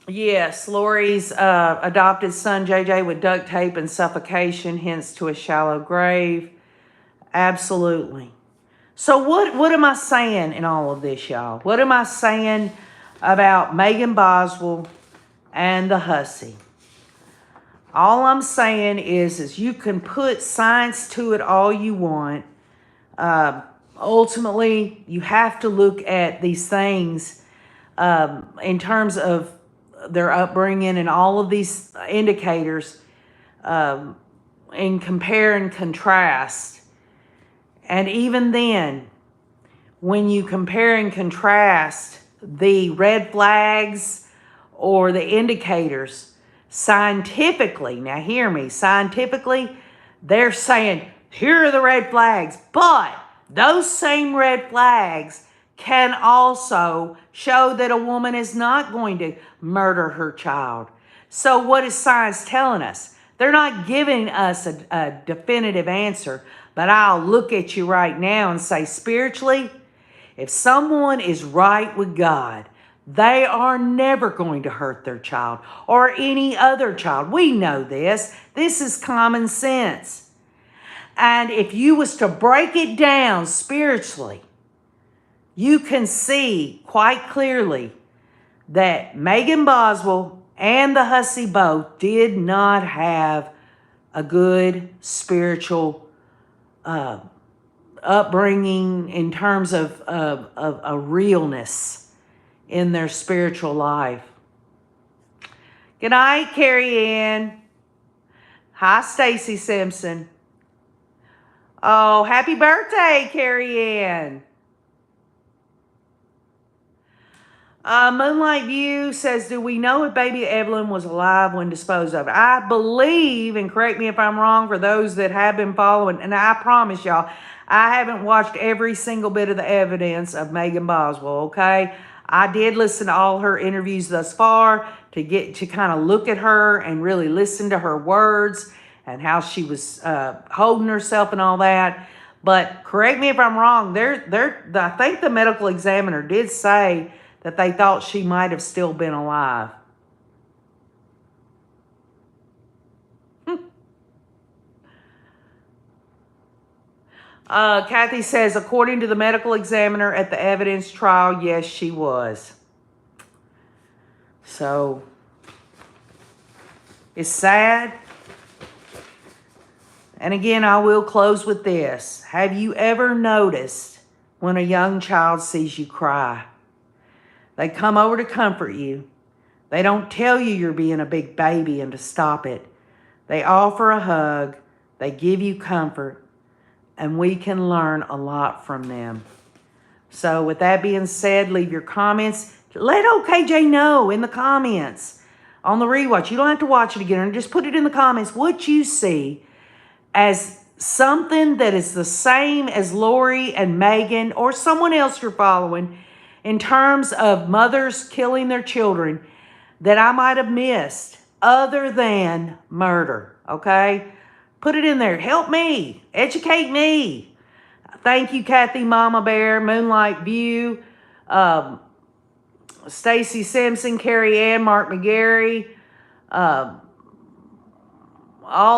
Yes, Lori's adopted son, JJ, with duct tape and suffocation, hence to a shallow grave. Absolutely. So what am I saying in all of this, y'all? What am I saying about Megan Boswell and the hussy? All I'm saying is you can put science to it all you want. Ultimately, you have to look at these things in terms of their upbringing and all of these indicators and compare and contrast. And even then, when you compare and contrast the red flags or the indicators, scientifically, now hear me, scientifically, they're saying, here are the red flags, but those same red flags can also show that a woman is not going to murder her child. So what is science telling us? They're not giving us a definitive answer, but I'll look at you right now and say, spiritually, if someone is right with God, they are never going to hurt their child or any other child. We know this. This is common sense. And if you was to break it down spiritually, you can see quite clearly that Megan Boswell and the hussy both did not have a good spiritual upbringing in terms of a realness in their spiritual life. Good night, Carrie Ann. Hi, Stacy Simpson. Oh, happy birthday, Carrie Ann. Moonlight View says, do we know if baby Evelyn was alive when disposed of? I believe, and correct me if I'm wrong for those that have been following, and I promise y'all, I haven't watched every single bit of the evidence of Megan Boswell, okay? I did listen to all her interviews thus far to get to kind of look at her and really listen to her words and how she was holding herself and all that. But correct me if I'm wrong, I think the medical examiner did say that they thought she might have still been alive. Kathy says, according to the medical examiner at the evidence trial, yes, she was. So, it's sad. And again, I will close with this. Have you ever noticed when a young child sees you cry? They come over to comfort you. They don't tell you you're being a big baby and to stop it. They offer a hug. They give you comfort. And we can learn a lot from them. So with that being said, leave your comments. Let OKJ know in the comments on the rewatch. You don't have to watch it again. Just put it in the comments what you see as something that is the same as Lori and Megan or someone else you're following in terms of mothers killing their children that I might have missed other than murder, okay? Put it in there. Help me. Educate me. Thank you, Kathy Mama Bear, Moonlight View, Stacy Simpson, Carrie Ann, Mark McGarry, all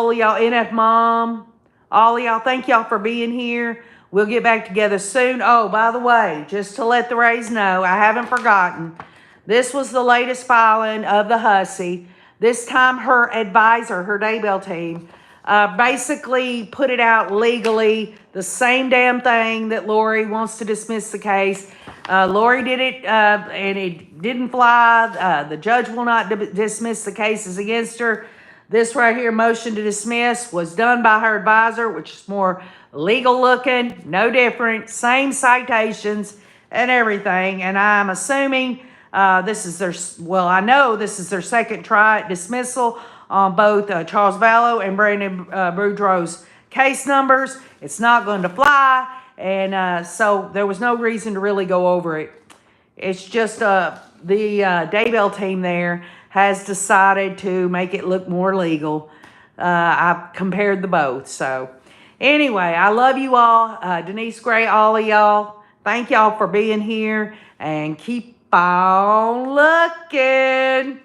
of y'all, NF Mom, all of y'all, thank y'all for being here. We'll get back together soon. Oh, by the way, just to let the Rays know, I haven't forgotten, this was the latest filing of the hussy. This time her advisor, her Daybell team, basically put it out legally, the same damn thing that Lori wants to dismiss the case. Lori did it, and it didn't fly. The judge will not dismiss the cases against her. This right here, motion to dismiss, was done by her advisor, which is more legal looking, no different, same citations and everything. And I'm assuming this is their, well, I know this is their second try at dismissal on both Charles Vallow and Brandon Boudreaux's case numbers. It's not going to fly. And so there was no reason to really go over it. It's just the Daybell team there has decided to make it look more legal. I've compared the both. So anyway, I love you all. Denise Gray, all of y'all. Thank y'all for being here. And keep on looking.